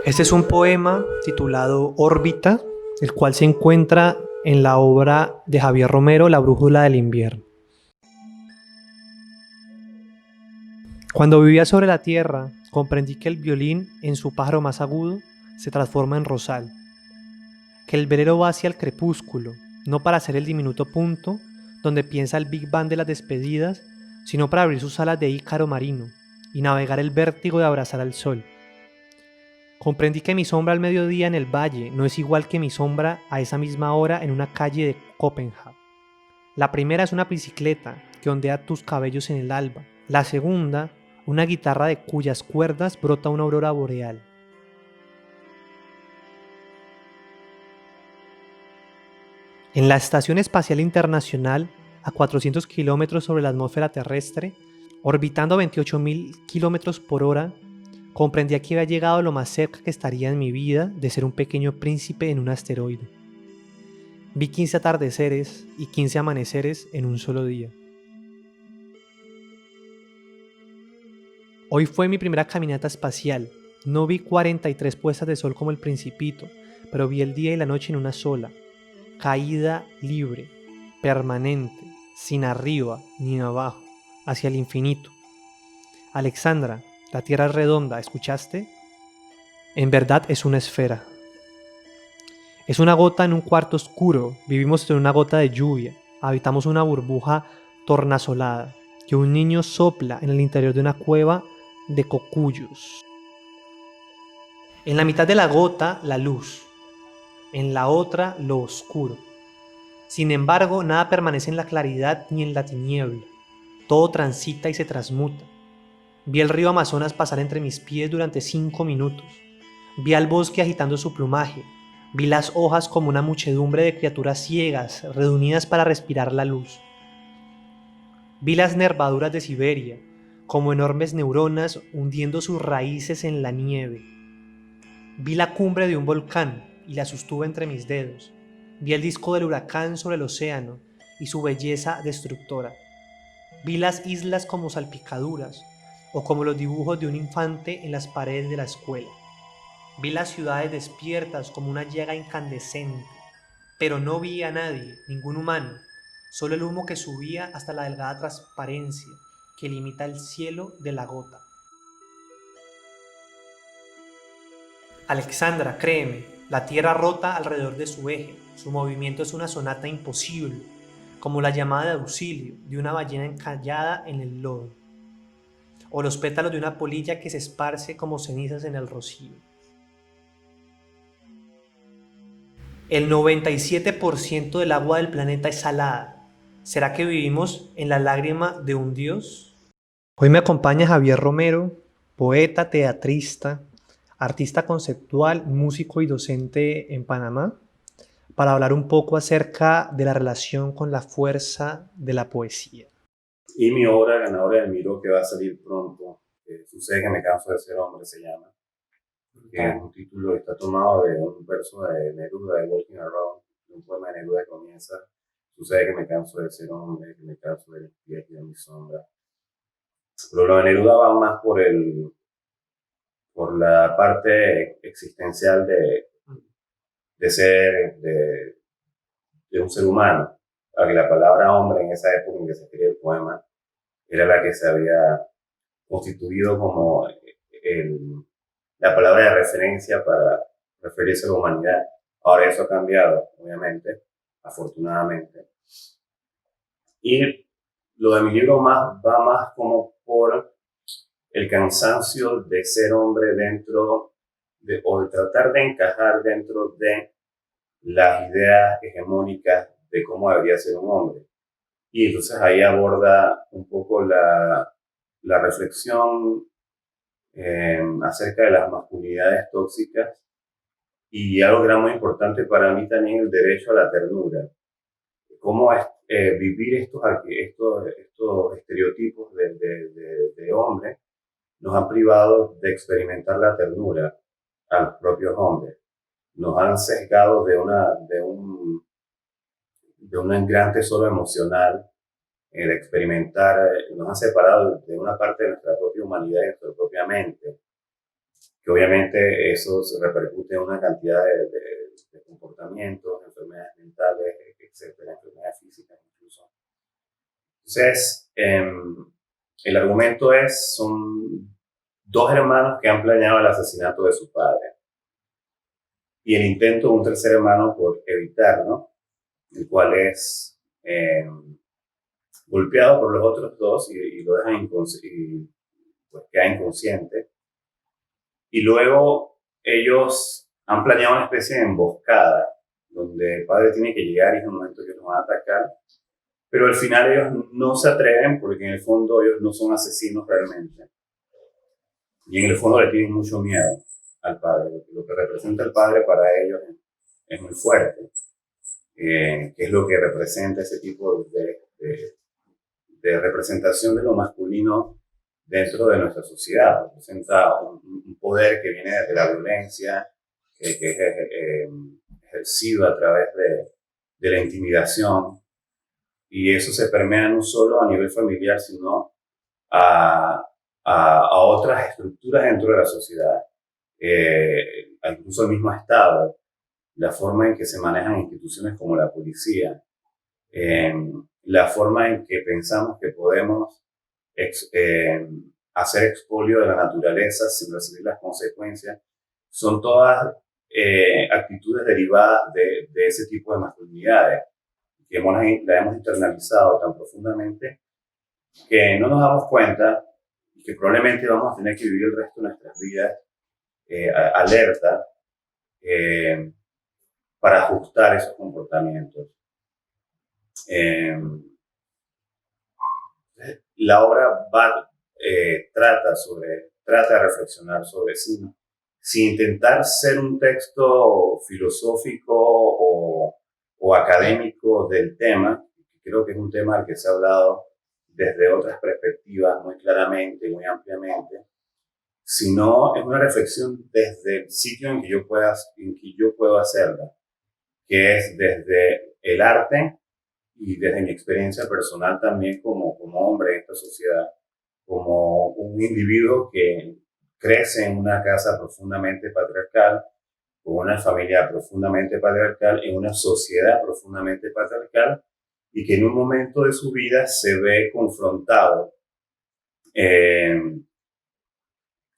Este es un poema titulado Órbita, el cual se encuentra en la obra de Javier Romero, La brújula del invierno. Cuando vivía sobre la tierra, comprendí que el violín, en su pájaro más agudo, se transforma en rosal, que el velero va hacia el crepúsculo, no para ser el diminuto punto donde piensa el Big Bang de las despedidas, sino para abrir sus alas de ícaro marino y navegar el vértigo de abrazar al sol. Comprendí que mi sombra al mediodía en el valle no es igual que mi sombra a esa misma hora en una calle de Copenhague. La primera es una bicicleta que ondea tus cabellos en el alba. La segunda, una guitarra de cuyas cuerdas brota una aurora boreal. En la Estación Espacial Internacional, a 400 kilómetros sobre la atmósfera terrestre, orbitando a 28.000 kilómetros por hora, comprendí que había llegado lo más cerca que estaría en mi vida de ser un pequeño príncipe en un asteroide. Vi 15 atardeceres y 15 amaneceres en un solo día. Hoy fue mi primera caminata espacial. No vi 43 puestas de sol como el Principito, pero vi el día y la noche en una sola. Caída libre, permanente, sin arriba ni abajo, hacia el infinito. Alexandra, la Tierra es redonda, ¿escuchaste? En verdad es una esfera. Es una gota en un cuarto oscuro, vivimos en una gota de lluvia, habitamos una burbuja tornasolada, que un niño sopla en el interior de una cueva de cocuyos. En la mitad de la gota, la luz, en la otra, lo oscuro. Sin embargo, nada permanece en la claridad ni en la tiniebla, todo transita y se transmuta. Vi el río Amazonas pasar entre mis pies durante 5 minutos. Vi al bosque agitando su plumaje. Vi las hojas como una muchedumbre de criaturas ciegas, reunidas para respirar la luz. Vi las nervaduras de Siberia, como enormes neuronas hundiendo sus raíces en la nieve. Vi la cumbre de un volcán y la sostuve entre mis dedos. Vi el disco del huracán sobre el océano y su belleza destructora. Vi las islas como salpicaduras o como los dibujos de un infante en las paredes de la escuela. Vi las ciudades despiertas como una llaga incandescente, pero no vi a nadie, ningún humano, solo el humo que subía hasta la delgada transparencia que limita el cielo de la gota. Alexandra, créeme, la Tierra rota alrededor de su eje, su movimiento es una sonata imposible, como la llamada de auxilio de una ballena encallada en el lodo, o los pétalos de una polilla que se esparce como cenizas en el rocío. El 97% del agua del planeta es salada. ¿Será que vivimos en la lágrima de un dios? Hoy me acompaña Javier Romero, poeta, teatrista, artista conceptual, músico y docente en Panamá, para hablar un poco acerca de la relación con la fuerza de la poesía. Y mi obra ganadora del Miro, que va a salir pronto, Sucede que me canso de ser hombre, se llama. Que es un título que está tomado de un verso de Neruda, de Walking Around, de un poema de Neruda que comienza: sucede que me canso de ser hombre, que me canso de los pies y de mi sombra. Pero lo de Neruda va más por la parte existencial de ser, de un ser humano. A que la palabra hombre en esa época en que se escribe el poema era la que se había constituido como la palabra de referencia para referirse a la humanidad. Ahora eso ha cambiado, obviamente, afortunadamente. Y lo de mi libro va más como por el cansancio de ser hombre dentro o de tratar de encajar dentro de las ideas hegemónicas de cómo debería ser un hombre. Y entonces ahí aborda un poco la reflexión acerca de las masculinidades tóxicas y algo que era muy importante para mí también, el derecho a la ternura. Cómo es vivir estos estereotipos de hombre nos han privado de experimentar la ternura a los propios hombres. Nos han sesgado de un gran tesoro emocional, de experimentar, nos han separado de una parte de nuestra propia humanidad y de nuestra propia mente. que obviamente eso se repercute en una cantidad de comportamientos, enfermedades mentales, etcétera, enfermedades físicas incluso. Entonces, el argumento son dos hermanos que han planeado el asesinato de su padre y el intento de un tercer hermano por evitarlo, el cual es golpeado por los otros dos y lo dejan pues queda inconsciente. Y luego ellos han planeado una especie de emboscada donde el padre tiene que llegar y en un momento que los van a atacar, pero al final ellos no se atreven porque en el fondo ellos no son asesinos realmente. Y en el fondo le tienen mucho miedo al padre. Lo que representa el padre para ellos es muy fuerte, que es lo que representa ese tipo de representación de lo masculino dentro de nuestra sociedad. Representa un poder que viene de la violencia, que es ejercido a través de la intimidación, y eso se permea no solo a nivel familiar, sino a otras estructuras dentro de la sociedad, incluso el mismo Estado, la forma en que se manejan instituciones como la policía, la forma en que pensamos que podemos hacer expolio de la naturaleza sin recibir las consecuencias, son todas actitudes derivadas de ese tipo de masculinidades, que la hemos internalizado tan profundamente que no nos damos cuenta y que probablemente vamos a tener que vivir el resto de nuestras vidas alerta para ajustar esos comportamientos. La obra trata de reflexionar sobre sí, sin intentar ser un texto filosófico o académico del tema. Creo que es un tema al que se ha hablado desde otras perspectivas muy claramente, muy ampliamente, sino es una reflexión desde el sitio en que yo puedo hacerla, que es desde el arte y desde mi experiencia personal también como hombre en esta sociedad, como un individuo que crece en una casa profundamente patriarcal, con una familia profundamente patriarcal, en una sociedad profundamente patriarcal, y que en un momento de su vida se ve confrontado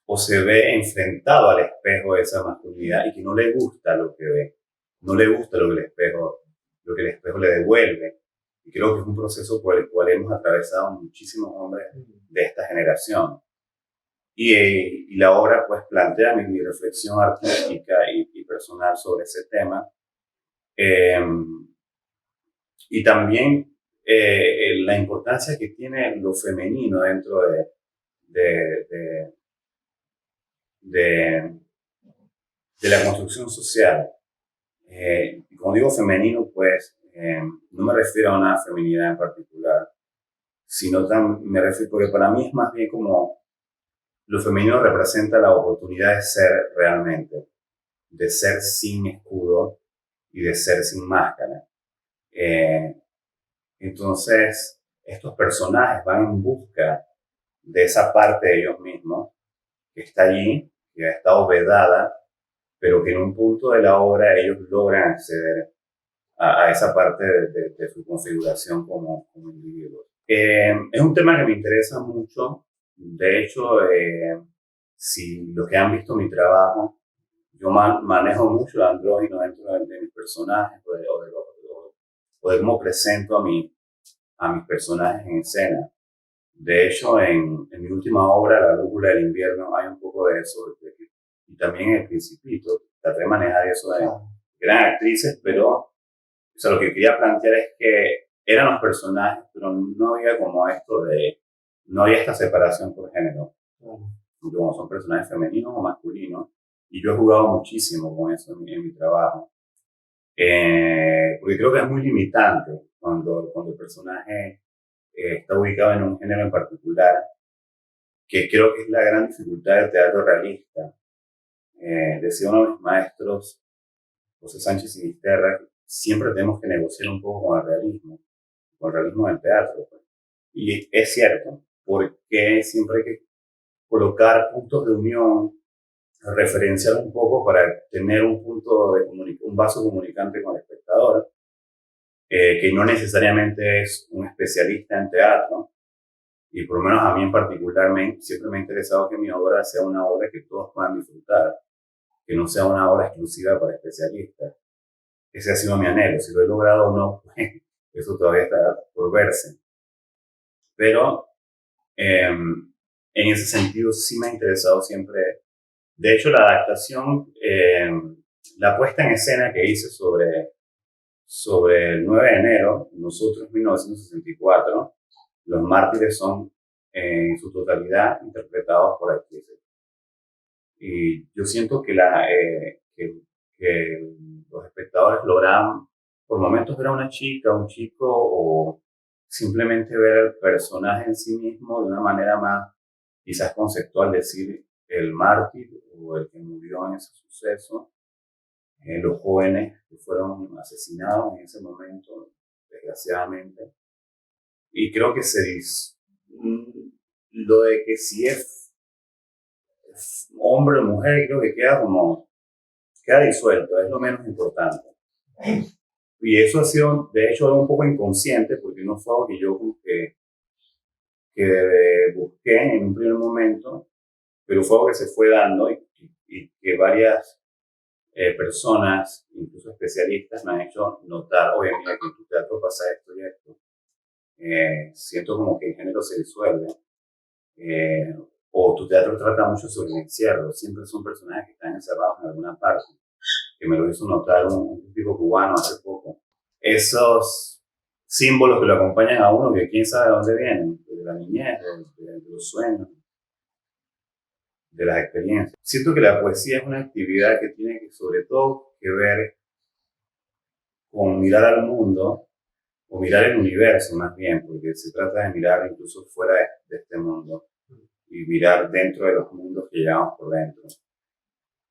o se ve enfrentado al espejo de esa masculinidad y que no le gusta lo que ve, no le gusta lo que el espejo le devuelve. Y creo que es un proceso por el cual hemos atravesado muchísimos hombres de esta generación. Y la obra pues plantea mi reflexión artística y personal sobre ese tema. Y también la importancia que tiene lo femenino dentro de la construcción social. Y como digo femenino, pues no me refiero a una feminidad en particular, sino me refiero, porque para mí es más bien como lo femenino representa la oportunidad de ser realmente, de ser sin escudo y de ser sin máscara. Entonces, estos personajes van en busca de esa parte de ellos mismos que está allí, que ha estado vedada, pero que en un punto de la obra ellos logran acceder a esa parte de su configuración como individuos. Es un tema que me interesa mucho. De hecho, si los que han visto mi trabajo, yo manejo mucho el andrógino dentro de mis personajes o de cómo presento a mis personajes en escena. De hecho, en mi última obra, La Brújula del Invierno, hay un poco de eso. Y también en El Principito, traté de manejar eso de gran actrices, pero o sea, lo que quería plantear es que eran los personajes, pero no había como no había esta separación por género. Como son personajes femeninos o masculinos. Y yo he jugado muchísimo con eso en mi trabajo. Porque creo que es muy limitante cuando el personaje está ubicado en un género en particular, que creo que es la gran dificultad del teatro realista. Decía uno de mis maestros, José Sánchez Sinisterra, siempre tenemos que negociar un poco con el realismo del teatro. Pues. Y es cierto, porque siempre hay que colocar puntos de unión referenciar un poco para tener un punto de un vaso comunicante con el espectador, que no necesariamente es un especialista en teatro, y por lo menos a mí en particular siempre me ha interesado que mi obra sea una obra que todos puedan disfrutar, que no sea una obra exclusiva para especialistas. Ese ha sido mi anhelo. Si lo he logrado o no, pues, eso todavía está por verse. Pero en ese sentido sí me ha interesado siempre. De hecho, la adaptación, la puesta en escena que hice sobre el 9 de enero, nosotros 1964, los mártires son en su totalidad interpretados por actrices. Y yo siento que los espectadores lograban por momentos ver a una chica, un chico, o simplemente ver el personaje en sí mismo de una manera más quizás conceptual, decir el mártir o el que murió en ese suceso, los jóvenes que fueron asesinados en ese momento, desgraciadamente. Y creo que lo de que si es hombre o mujer, creo que queda disuelto, es lo menos importante. Y eso ha sido, de hecho, algo un poco inconsciente, porque no fue algo que yo que busqué en un primer momento, pero fue algo que se fue dando y que varias personas, incluso especialistas, me han hecho notar, oye, mira, que en tu teatro pasa esto y esto. Siento como que el género se disuelve. O tu teatro trata mucho sobre el encierro, siempre son personajes que están encerrados en alguna parte, que me lo hizo notar un tipo cubano hace poco. Esos símbolos que lo acompañan a uno, que quién sabe de dónde vienen, de la niñez, de los sueños, de las experiencias. Siento que la poesía es una actividad que tiene sobre todo que ver con mirar al mundo, o mirar el universo más bien, porque se trata de mirar incluso fuera de este mundo y mirar dentro de los mundos que llevamos por dentro.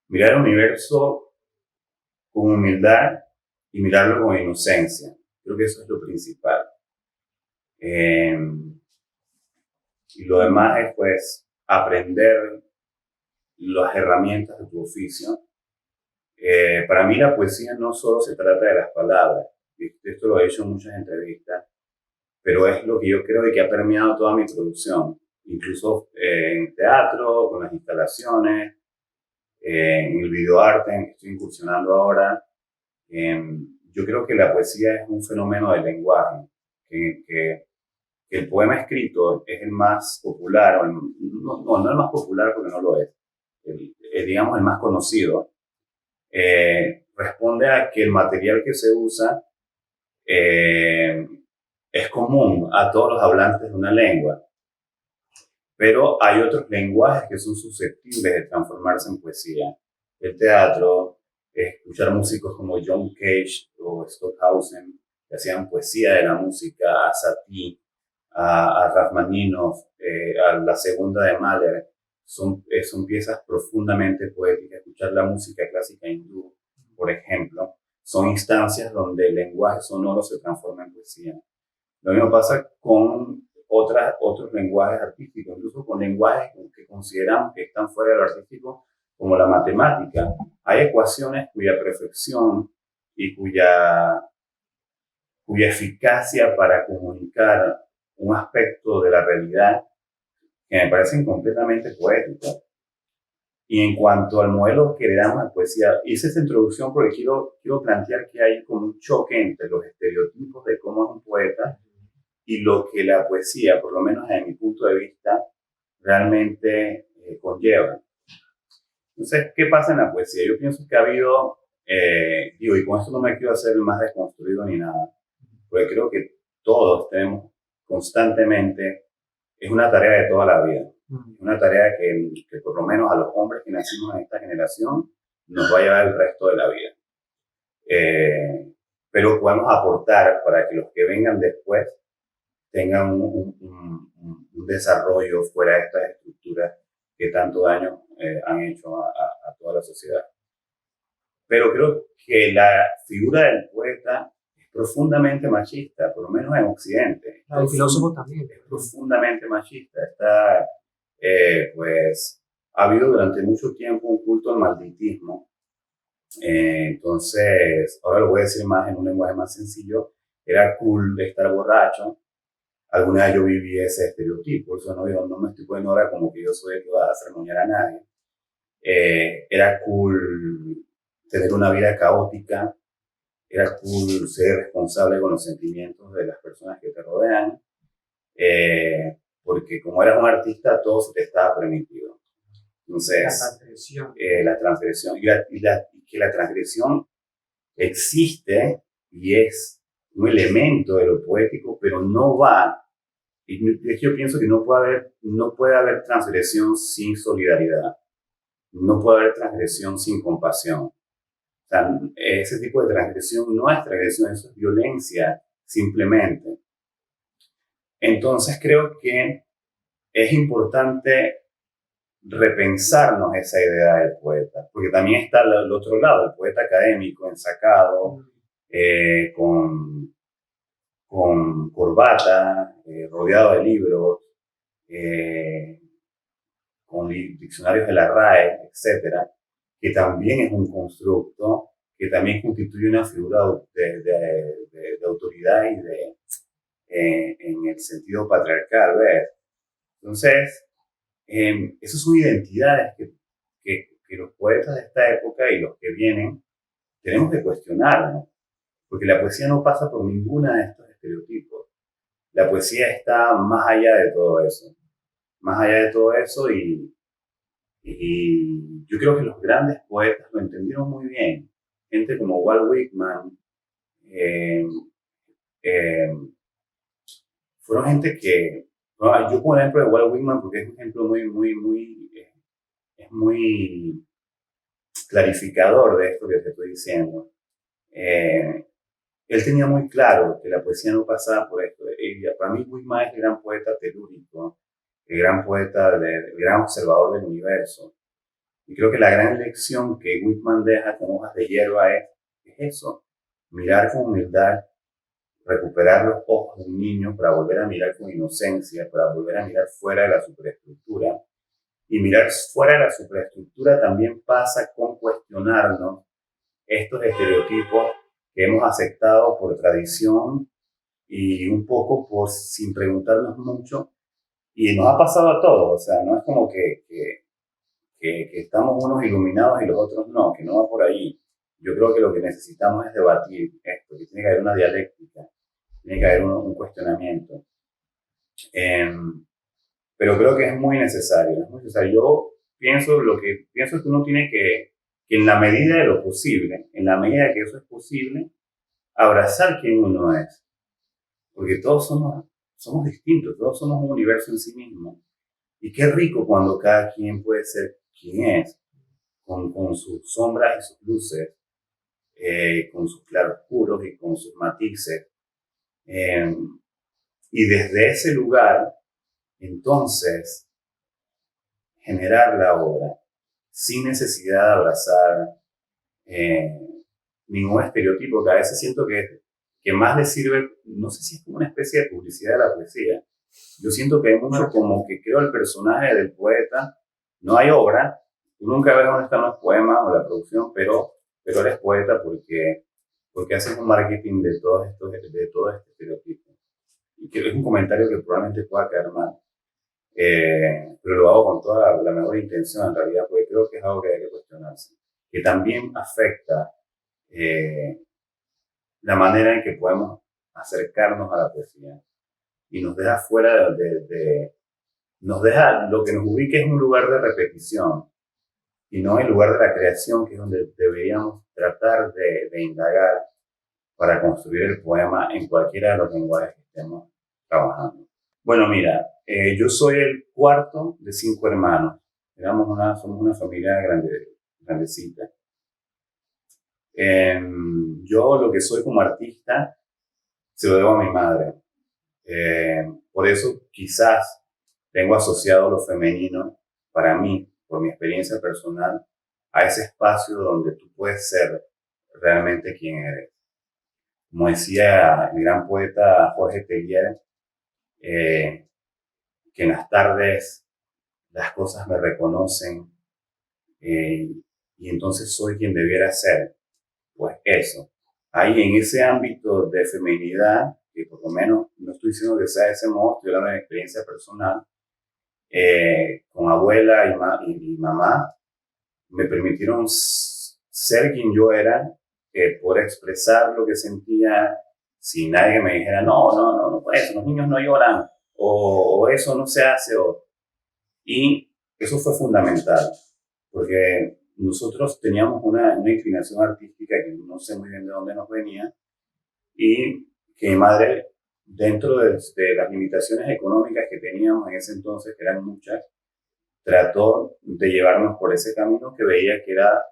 Mirar el universo con humildad y mirarlo con inocencia. Creo que eso es lo principal. Y lo demás es pues aprender las herramientas de tu oficio. Para mí la poesía no solo se trata de las palabras, esto lo he hecho en muchas entrevistas, pero es lo que yo creo que ha permeado toda mi producción, incluso en teatro, con las instalaciones, en el videoarte en que estoy incursionando ahora. Yo creo que la poesía es un fenómeno del lenguaje, que el poema escrito es el más popular, no el más popular porque no lo es, digamos el más conocido, responde a que el material que se usa es común a todos los hablantes de una lengua, pero hay otros lenguajes que son susceptibles de transformarse en poesía. El teatro, escuchar músicos como John Cage o Stockhausen, que hacían poesía de la música, a Satie, a Rachmaninoff, a la segunda de Mahler, son piezas profundamente poéticas. Escuchar la música clásica hindú, por ejemplo, son instancias donde el lenguaje sonoro se transforma en poesía. Lo mismo pasa con otros lenguajes artísticos, incluso con lenguajes que consideramos que están fuera de lo artístico, como la matemática. Hay ecuaciones cuya perfección y cuya eficacia para comunicar un aspecto de la realidad que me parecen completamente poéticos. Y en cuanto al modelo que le damos a poesía, hice esta introducción porque quiero plantear que hay como un choque entre los estereotipos de cómo es un poeta y lo que la poesía, por lo menos desde mi punto de vista, realmente conlleva. Entonces, ¿qué pasa en la poesía? Yo pienso que ha habido, y con esto no me quiero hacer más desconstruido ni nada, porque creo que todos tenemos constantemente, es una tarea de toda la vida, una tarea que por lo menos a los hombres que nacimos en esta generación nos va a llevar el resto de la vida. Pero podemos aportar para que los que vengan después tengan un desarrollo fuera de estas estructuras que tanto daño han hecho a toda la sociedad. Pero creo que la figura del poeta es profundamente machista, por lo menos en Occidente. El filósofo también. Es profundamente machista. Está, pues, ha habido durante mucho tiempo un culto al malditismo. Entonces, ahora lo voy a decir más en un lenguaje más sencillo. Era cool estar borracho. Alguna vez yo viví ese estereotipo, eso no, digo, no me estoy poniendo ahora como que yo soy el que va a ceremoniar a nadie. Era cool tener una vida caótica, era cool ser responsable con los sentimientos de las personas que te rodean, porque como eras un artista todo se te estaba permitido. Entonces, la transgresión, y que la transgresión existe y es un elemento de lo poético, pero no va, y yo pienso que no puede haber transgresión sin solidaridad, no puede haber transgresión sin compasión. O sea, ese tipo de transgresión no es transgresión, eso es violencia, simplemente. Entonces creo que es importante repensarnos esa idea del poeta, porque también está el otro lado, el poeta académico, ensacado, con corbata, rodeado de libros, con diccionarios de la RAE, etcétera, que también es un constructo, que también constituye una figura de autoridad y en el sentido patriarcal, ¿ves? Entonces, esas son identidades que los poetas de esta época y los que vienen tenemos que cuestionarnos, porque la poesía no pasa por ninguna de estos estereotipos. La poesía está más allá de todo eso, más allá de todo eso y yo creo que los grandes poetas lo entendieron muy bien. Gente como Walt Whitman, eh, eh, fueron gente que, no, yo pongo el ejemplo de Walt Whitman porque es un ejemplo es muy clarificador de esto que te estoy diciendo. Él tenía muy claro que la poesía no pasaba por esto. Para mí Whitman es el gran poeta telúrico, el gran poeta, el gran observador del universo. Y creo que la gran lección que Whitman deja con hojas de hierba es eso, mirar con humildad, recuperar los ojos de un niño para volver a mirar con inocencia, para volver a mirar fuera de la superestructura. Y mirar fuera de la superestructura también pasa con cuestionarnos estos estereotipos que hemos aceptado por tradición y un poco por sin preguntarnos mucho. Y nos ha pasado a todos, o sea, no es como que estamos unos iluminados y los otros no, que no va por ahí. Yo creo que lo que necesitamos es debatir esto, que tiene que haber una dialéctica, tiene que haber un cuestionamiento. Pero creo que es muy necesario, es muy necesario. Yo pienso es que uno tiene que en la medida de lo posible, en la medida de que eso es posible, abrazar quién uno es. Porque todos somos distintos, todos somos un universo en sí mismo. Y qué rico cuando cada quien puede ser quien es, con sus sombras y sus luces, con sus claroscuros y con sus matices. Y desde ese lugar, entonces, generar la obra sin necesidad de abrazar ningún estereotipo, que a veces siento que más le sirve, no sé si es como una especie de publicidad de la poesía. Yo siento que hay mucho como que creo el personaje del poeta, no hay obra, tú nunca ves dónde están los poemas o la producción, pero eres poeta porque haces un marketing de todo este estereotipo. Y que es un comentario que probablemente pueda quedar mal. Pero lo hago con toda la mejor intención en realidad, porque creo que es algo que hay que cuestionarse, que también afecta la manera en que podemos acercarnos a la poesía y nos deja fuera nos deja, lo que nos ubica es un lugar de repetición y no el lugar de la creación, que es donde deberíamos tratar de indagar para construir el poema en cualquiera de los lenguajes que estemos trabajando. Bueno, mira, yo soy el cuarto de 5 hermanos. Somos una familia grandecita. Yo lo que soy como artista se lo debo a mi madre. Por eso quizás tengo asociado lo femenino para mí, por mi experiencia personal, a ese espacio donde tú puedes ser realmente quien eres. Como decía el gran poeta Jorge Teillier, que en las tardes las cosas me reconocen, y entonces soy quien debiera ser. Pues eso. Ahí en ese ámbito de feminidad, que por lo menos no estoy diciendo que sea de ese modo, estoy hablando de experiencia personal, con abuela y mamá, me permitieron ser quien yo era, poder expresar lo que sentía sin nadie que me dijera, no, pues eso, los niños no lloran, o eso no se hace, y eso fue fundamental, porque nosotros teníamos una inclinación artística que no sé muy bien de dónde nos venía, y que mi madre, dentro de las limitaciones económicas que teníamos en ese entonces, que eran muchas, trató de llevarnos por ese camino que veía que era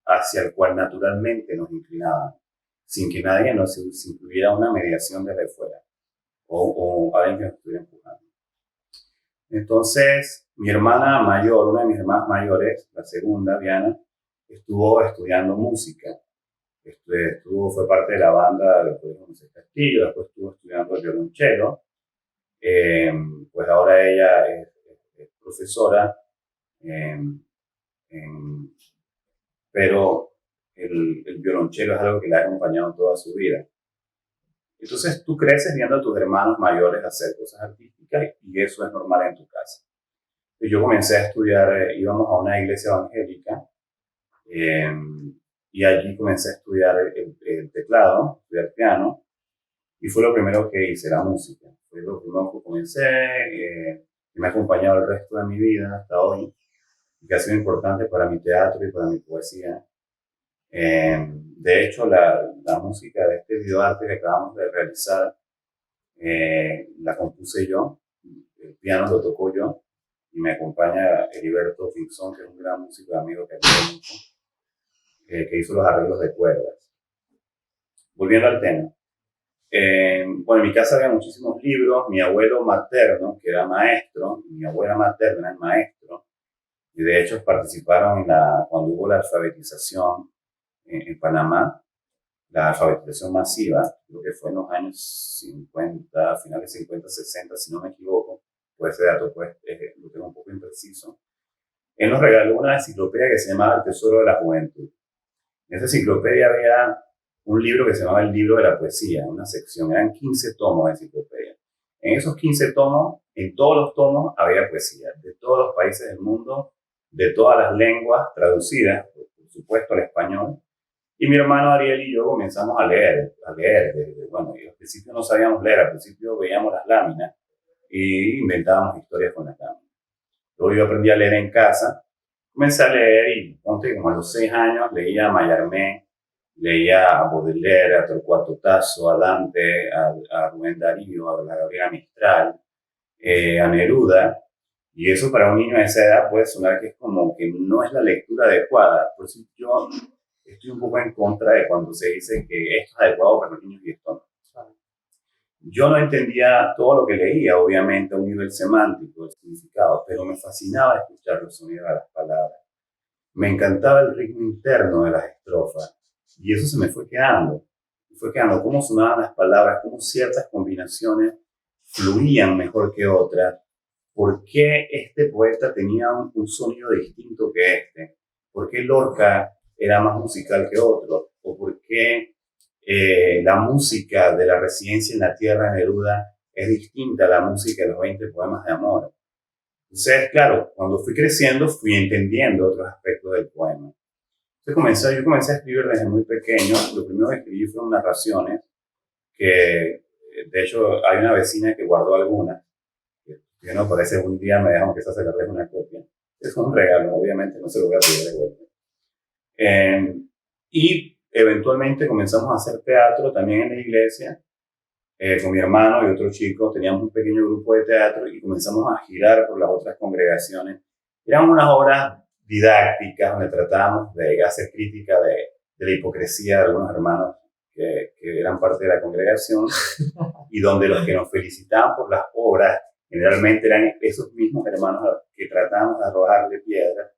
hacia el cual naturalmente nos inclinábamos, sin que nadie sin que hubiera una mediación desde fuera o alguien que nos estuviera empujando. Entonces, mi hermana mayor, una de mis hermanas mayores, la segunda, Diana, estuvo estudiando música. Fue parte de la banda del Colegio José Castillo, después estuvo estudiando el violonchelo. Pues ahora ella es profesora, pero el violonchelo es algo que la ha acompañado toda su vida. Entonces tú creces viendo a tus hermanos mayores hacer cosas artísticas y eso es normal en tu casa. Y yo comencé a estudiar, íbamos a una iglesia evangélica, y allí comencé a estudiar el teclado, estudiar piano, y fue lo primero que hice, la música. Fue lo primero que comencé, y me ha acompañado el resto de mi vida hasta hoy, y que ha sido importante para mi teatro y para mi poesía. De hecho, la música de este videoarte que acabamos de realizar, la compuse yo, el piano lo tocó yo, y me acompaña Heriberto Finzón, que es un gran músico y amigo que admiro mucho, que hizo los arreglos de cuerdas. Volviendo al tema. Bueno, en mi casa había muchísimos libros. Mi abuelo materno, que era maestro, mi abuela materna es maestro, y de hecho participaron cuando hubo la alfabetización en Panamá, la alfabetización masiva, creo que fue en los años 50, finales 50, 60, si no me equivoco, pues ese dato pues, lo tengo un poco impreciso. Él nos regaló una enciclopedia que se llamaba El Tesoro de la Juventud. En esa enciclopedia había un libro que se llamaba El Libro de la Poesía, una sección, eran 15 tomos de enciclopedia. En esos 15 tomos, en todos los tomos había poesía, de todos los países del mundo, de todas las lenguas, traducidas, por supuesto, al español. Y mi hermano Ariel y yo comenzamos a leer. Bueno, y al principio no sabíamos leer, al principio veíamos las láminas y inventábamos historias con las láminas. Luego yo aprendí a leer en casa, comencé a leer y como a los 6 años leía a Mallarmé, leía a Baudelaire, a Torcuato Tasso, a Dante, a Rubén Darío, a la Gabriela Mistral, a Neruda. Y eso para un niño de esa edad puede sonar que es como que no es la lectura adecuada. Por eso yo estoy un poco en contra de cuando se dice que esto es adecuado para los niños y esto no. Yo no entendía todo lo que leía, obviamente, a un nivel semántico, el significado, pero me fascinaba escuchar los sonidos de las palabras. Me encantaba el ritmo interno de las estrofas y eso se me fue quedando. Cómo sonaban las palabras, cómo ciertas combinaciones fluían mejor que otras. ¿Por qué este poeta tenía un sonido distinto que este? ¿Por qué Lorca era más musical que otro? ¿O por qué la música de La Residencia en la Tierra de Neruda es distinta a la música de los 20 poemas de amor? Entonces, claro, cuando fui creciendo fui entendiendo otros aspectos del poema. Entonces yo comencé a escribir desde muy pequeño. Lo primero que escribí fueron narraciones, que de hecho hay una vecina que guardó algunas, que no parece un día me dejaron que se sacarles una copia. Es un regalo, obviamente no se lo voy a pedir de vuelta. Y eventualmente comenzamos a hacer teatro también en la iglesia, con mi hermano y otros chicos. Teníamos un pequeño grupo de teatro y comenzamos a girar por las otras congregaciones. Eran unas obras didácticas donde tratábamos de hacer crítica de la hipocresía de algunos hermanos que eran parte de la congregación y donde los que nos felicitaban por las obras generalmente eran esos mismos hermanos que tratábamos de arrojarle piedras.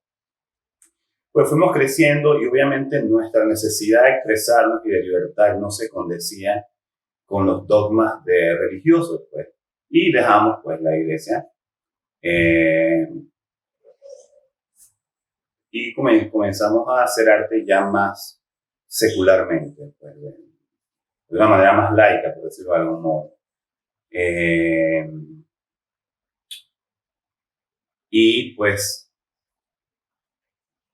Pues fuimos creciendo y obviamente nuestra necesidad de expresarnos y de libertad no se condecía con los dogmas religiosos, pues. Y dejamos, pues, la iglesia. y comenzamos a hacer arte ya más secularmente, pues, de una manera más laica, por decirlo de algún modo. Eh, y pues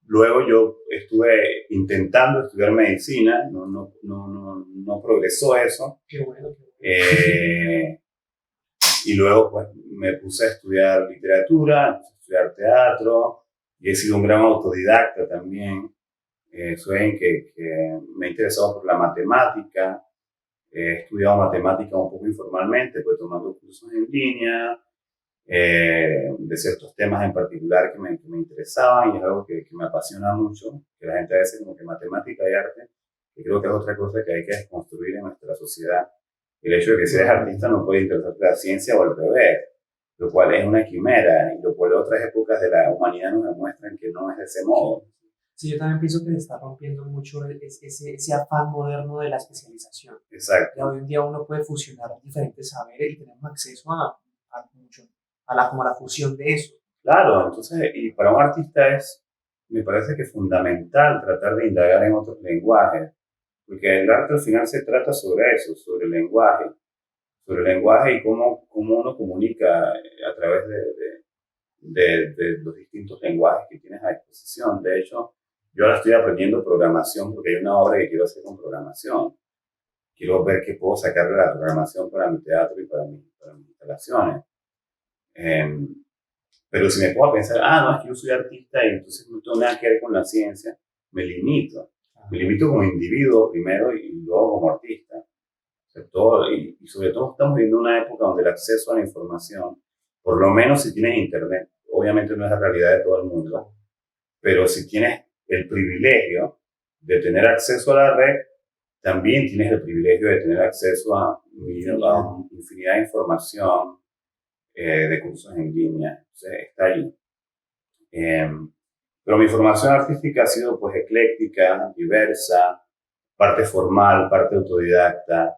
luego yo estuve intentando estudiar medicina, no progresó eso. Qué bueno, qué bueno. Y luego pues me puse a estudiar literatura, a estudiar teatro, y he sido un gran autodidacta también. Soy alguien que me he interesado por la matemática, he estudiado matemática un poco informalmente, pues tomando cursos en línea, de ciertos temas en particular que me interesaban, y es algo que me apasiona mucho, que la gente a veces como que matemática y arte, que creo que es otra cosa que hay que desconstruir en nuestra sociedad. El hecho de que si eres artista no puedes interesarte la ciencia o al revés, lo cual es una quimera, y lo cual otras épocas de la humanidad nos demuestran que no es de ese modo. Sí, yo también pienso que se está rompiendo mucho ese afán moderno de la especialización. Exacto. Y hoy en día uno puede fusionar diferentes saberes y tenemos acceso mucho, como a la fusión de eso. Claro, entonces, y para un artista me parece que es fundamental tratar de indagar en otros lenguajes, porque el arte al final se trata sobre eso, sobre el lenguaje y cómo uno comunica a través de los distintos lenguajes que tienes a disposición. De hecho, yo ahora estoy aprendiendo programación porque hay una obra que quiero hacer con programación. Quiero ver qué puedo sacar de la programación para mi teatro y para mis instalaciones. Pero si me pongo a pensar, no, es que yo soy artista y entonces no tengo nada que ver con la ciencia, me limito. Me limito como individuo primero y luego como artista. O sea, y sobre todo estamos viviendo una época donde el acceso a la información, por lo menos si tienes internet, obviamente no es la realidad de todo el mundo, pero si tienes el privilegio de tener acceso a la red, también tienes el privilegio de tener acceso a infinidad de información, de cursos en línea. Entonces, está ahí. Pero mi formación artística ha sido pues ecléctica, diversa, parte formal, parte autodidacta.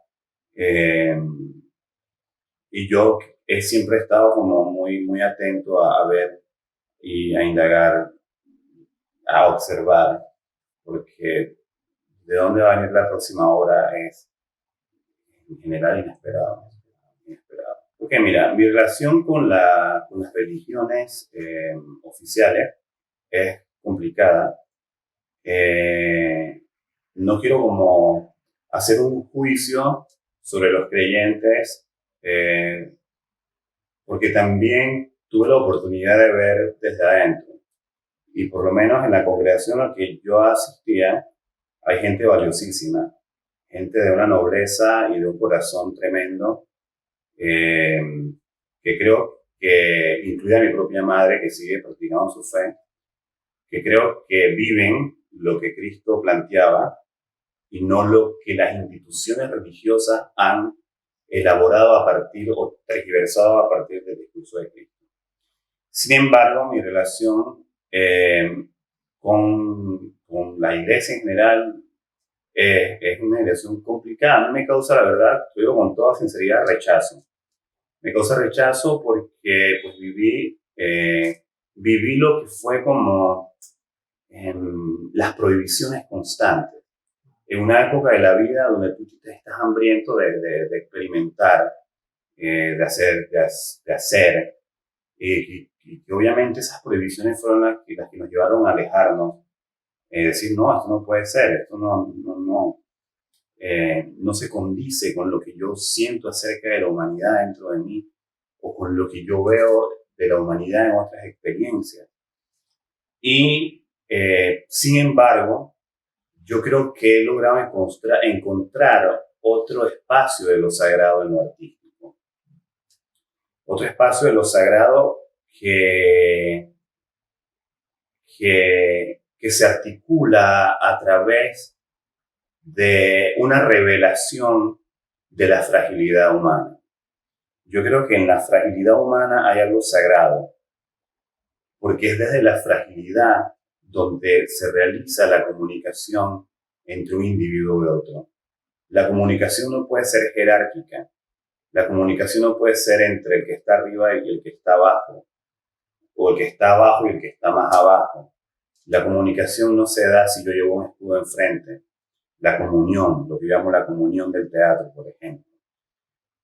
Y yo he siempre estado como muy atento a ver y a indagar, a observar, porque de dónde va a venir la próxima obra es en general inesperado. Porque mira, mi relación con las religiones oficiales es complicada. No quiero como hacer un juicio sobre los creyentes, porque también tuve la oportunidad de ver desde adentro. Y por lo menos en la congregación a la que yo asistía, hay gente valiosísima, gente de una nobleza y de un corazón tremendo, que creo que incluye a mi propia madre, que sigue practicando su fe, que creo que viven lo que Cristo planteaba y no lo que las instituciones religiosas han elaborado a partir o tergiversado a partir del discurso de Cristo. Sin embargo, mi relación con la iglesia en general es una relación complicada. A mí me causa, la verdad, lo digo con toda sinceridad, rechazo. Me causa rechazo porque pues, viví lo que fue como las prohibiciones constantes. En una época de la vida donde tú estás hambriento de experimentar, de hacer, y que obviamente esas prohibiciones fueron las que nos llevaron a alejarnos, decir, no, esto no puede ser, esto no se condice con lo que yo siento acerca de la humanidad dentro de mí o con lo que yo veo de la humanidad en otras experiencias. Y, sin embargo, yo creo que he logrado encontrar otro espacio de lo sagrado en lo artístico. Otro espacio de lo sagrado que se articula a través de una revelación de la fragilidad humana. Yo creo que en la fragilidad humana hay algo sagrado, porque es desde la fragilidad donde se realiza la comunicación entre un individuo y otro. La comunicación no puede ser jerárquica. La comunicación no puede ser entre el que está arriba y el que está abajo, o el que está abajo y el que está más abajo. La comunicación no se da si yo llevo un escudo enfrente. La comunión, lo que llamamos la comunión del teatro, por ejemplo.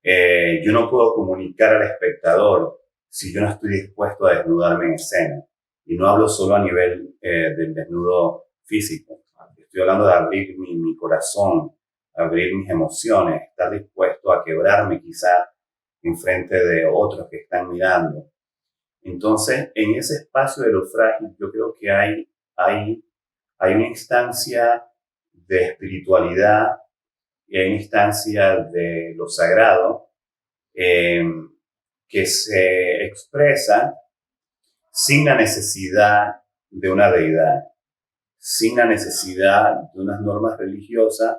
Yo no puedo comunicar al espectador si yo no estoy dispuesto a desnudarme en escena. Y no hablo solo a nivel del desnudo físico. Estoy hablando de abrir mi corazón, abrir mis emociones, estar dispuesto a quebrarme quizá en frente de otros que están mirando. Entonces, en ese espacio de lo frágil, yo creo que hay una instancia de espiritualidad y hay una instancia de lo sagrado eh, que se expresa sin la necesidad de una deidad, sin la necesidad de unas normas religiosas,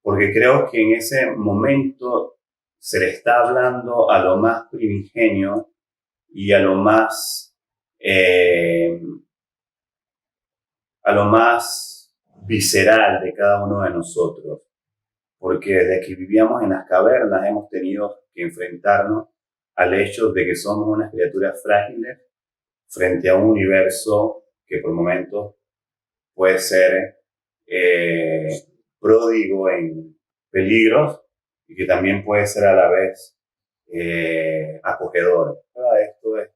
porque creo que en ese momento se le está hablando a lo más primigenio y eh, a lo más visceral de cada uno de nosotros. Porque desde que vivíamos en las cavernas hemos tenido que enfrentarnos al hecho de que somos unas criaturas frágiles frente a un universo que por momentos puede ser pródigo en peligros y que también puede ser a la vez acogedor. Esto es,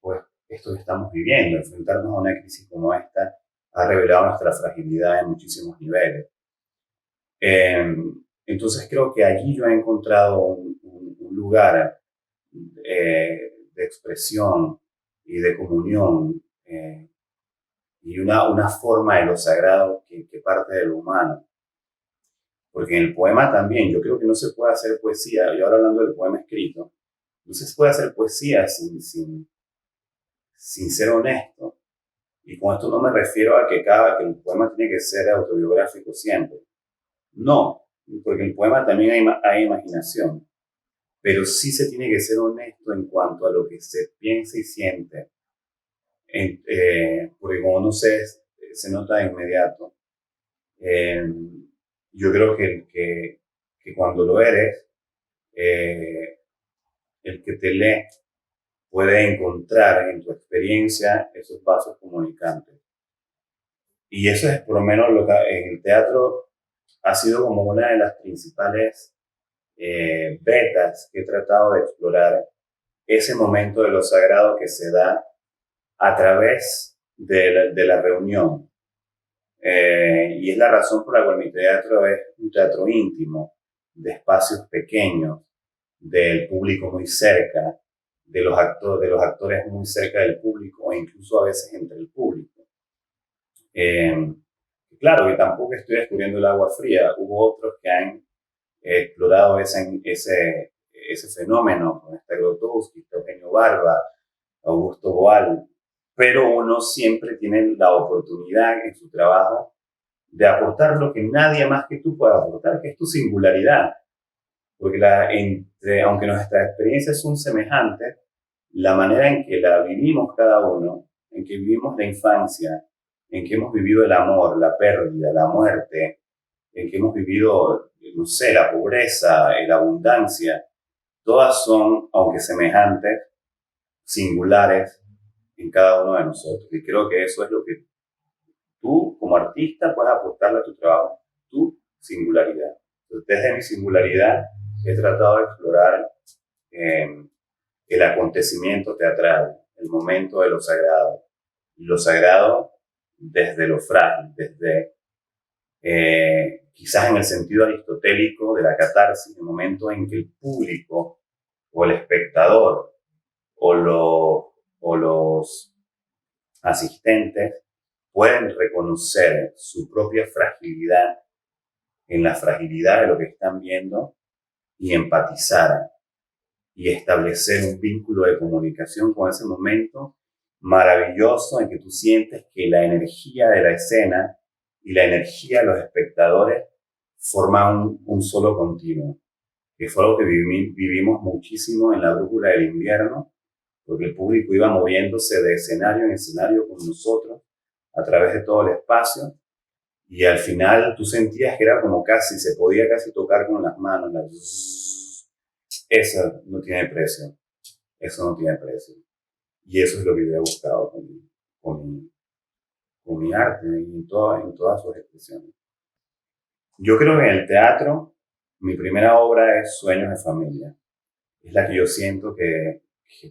pues, esto que estamos viviendo, enfrentarnos a una crisis como esta ha revelado nuestra fragilidad en muchísimos niveles. Entonces creo que allí yo he encontrado un lugar de expresión y de comunión y una forma de lo sagrado que parte de lo humano. Porque en el poema también, yo creo que no se puede hacer poesía, y ahora hablando del poema escrito, no se puede hacer poesía sin ser honesto. Y con esto no me refiero a que el poema tiene que ser autobiográfico siempre. No, porque el poema también hay imaginación, pero sí se tiene que ser honesto en cuanto a lo que se piensa y siente, porque como no se nota de inmediato. Yo creo que cuando lo eres, el que te lee puede encontrar en tu experiencia esos vasos comunicantes. Y eso es por lo menos lo que en el teatro ha sido como una de las principales vetas que he tratado de explorar, ese momento de lo sagrado que se da a través de la reunión. Y es la razón por la cual mi teatro es un teatro íntimo, de espacios pequeños, del público muy cerca, de los actores muy cerca del público e incluso a veces entre el público. Claro que tampoco estoy descubriendo el agua fría, hubo otros que han explorado ese fenómeno, con este Grotowski, Eugenio Barba, Augusto Boal, pero uno siempre tiene la oportunidad en su trabajo de aportar lo que nadie más que tú puede aportar, que es tu singularidad. Porque aunque nuestras experiencias son semejantes, la manera en que la vivimos cada uno, en que vivimos la infancia, en que hemos vivido el amor, la pérdida, la muerte, en que hemos vivido, no sé, la pobreza, la abundancia, todas son, aunque semejantes, singulares en cada uno de nosotros. Y creo que eso es lo que tú, como artista, puedes aportarle a tu trabajo, tu singularidad. Entonces, desde mi singularidad, he tratado de explorar el acontecimiento teatral, el momento de lo sagrado. Y lo sagrado desde lo frágil, desde quizás en el sentido aristotélico de la catarsis, el momento en que el público o el espectador o los asistentes pueden reconocer su propia fragilidad en la fragilidad de lo que están viendo y empatizar y establecer un vínculo de comunicación con ese momento maravilloso en que tú sientes que la energía de la escena y la energía de los espectadores forman un solo continuo, que fue algo que vivimos muchísimo en la brújula del invierno, porque el público iba moviéndose de escenario en escenario con nosotros a través de todo el espacio, y al final tú sentías que era como se podía casi tocar con las manos, eso no tiene precio, eso no tiene precio. Y eso es lo que yo he buscado con o mi arte en todas sus expresiones. Yo creo que en el teatro, mi primera obra es Sueños de Familia. Es la que yo siento que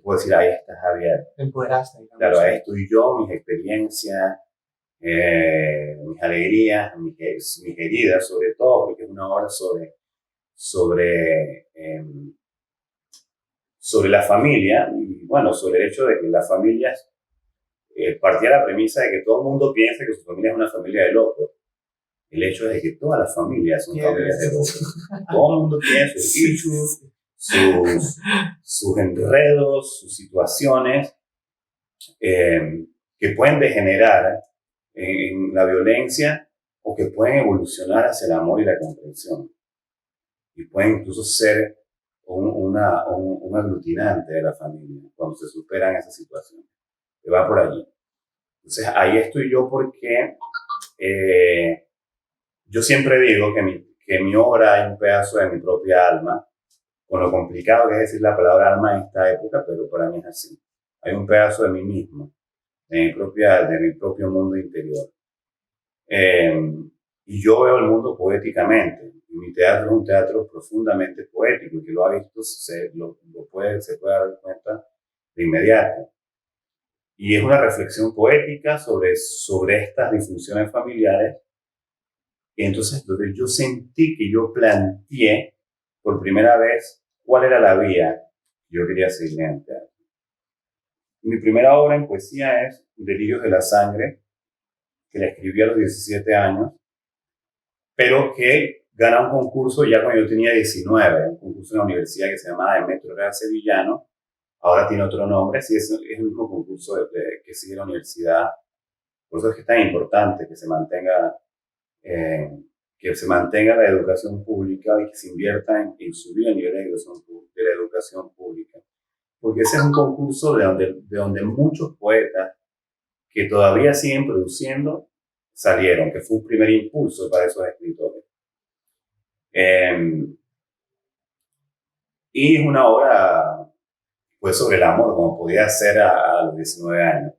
puedo decir, ahí está Javier. Te empoderaste, digamos. Claro, ahí estoy yo, mis experiencias, mis alegrías, mis heridas, sobre todo, porque es una obra sobre, sobre la familia, y bueno, sobre el hecho de que las familias partía la premisa de que todo el mundo piensa que su familia es una familia de locos. El hecho es de que todas las familias son familias de locos. Todo el mundo tiene sus issues, sus enredos, sus situaciones que pueden degenerar en la violencia o que pueden evolucionar hacia el amor y la comprensión. Y pueden incluso ser un aglutinante de la familia cuando se superan esas situaciones. Que va por allí. Entonces ahí estoy yo porque yo siempre digo que mi obra es un pedazo de mi propia alma, con lo complicado que es decir la palabra alma en esta época, pero para mí es así. Hay un pedazo de mí mismo, de mi propio mundo interior. Y yo veo el mundo poéticamente. Y mi teatro es un teatro profundamente poético, y que lo ha visto se puede dar cuenta de inmediato. Y es una reflexión poética sobre estas disfunciones familiares. Y entonces yo sentí que yo planteé por primera vez cuál era la vía que yo quería seguir en el teatro. Mi primera obra en poesía es Delirios de la Sangre, que la escribí a los 17 años, pero que gana un concurso ya cuando yo tenía 19, un concurso en la universidad que se llamaba Demetrio Real Sevillano. Ahora tiene otro nombre, sí, es el mismo concurso que sigue la universidad. Por eso es que es tan importante que se mantenga la educación pública y que se invierta en subir el nivel de la educación pública. Porque ese es un concurso de donde muchos poetas que todavía siguen produciendo salieron, que fue un primer impulso para esos escritores. Y es una obra pues, sobre el amor, como podía ser a los 19 años.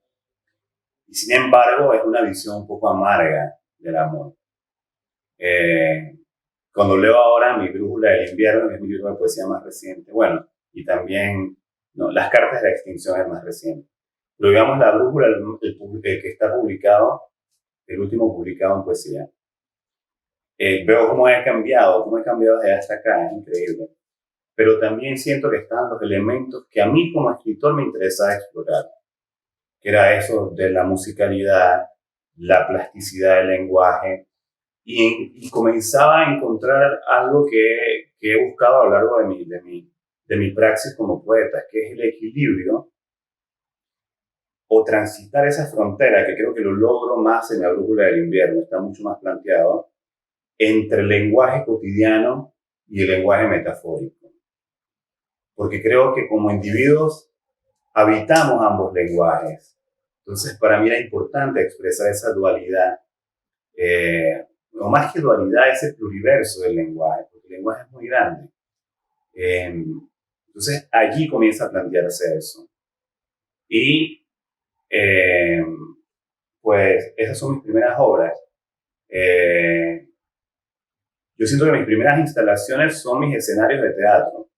Y sin embargo, es una visión un poco amarga del amor. Cuando leo ahora Mi Brújula del Invierno, que es mi libro de poesía más reciente, bueno, y también Las Cartas de la Extinción es más reciente. Pero digamos, La Brújula, el que está publicado, el último publicado en poesía, veo cómo he cambiado desde hasta acá, es increíble. Pero también siento que están los elementos que a mí como escritor me interesaba explorar, que era eso de la musicalidad, la plasticidad del lenguaje, y comenzaba a encontrar algo que he buscado a lo largo de mi praxis como poeta, que es el equilibrio o transitar esa frontera, que creo que lo logro más en La Brújula del Invierno, está mucho más planteado, entre el lenguaje cotidiano y el lenguaje metafórico. Porque creo que como individuos habitamos ambos lenguajes. Entonces, para mí era importante expresar esa dualidad, o más que dualidad, ese pluriverso del lenguaje, porque el lenguaje es muy grande. Entonces, allí comienza a plantearse eso. Y, pues, esas son mis primeras obras. Yo siento que mis primeras instalaciones son mis escenarios de teatro,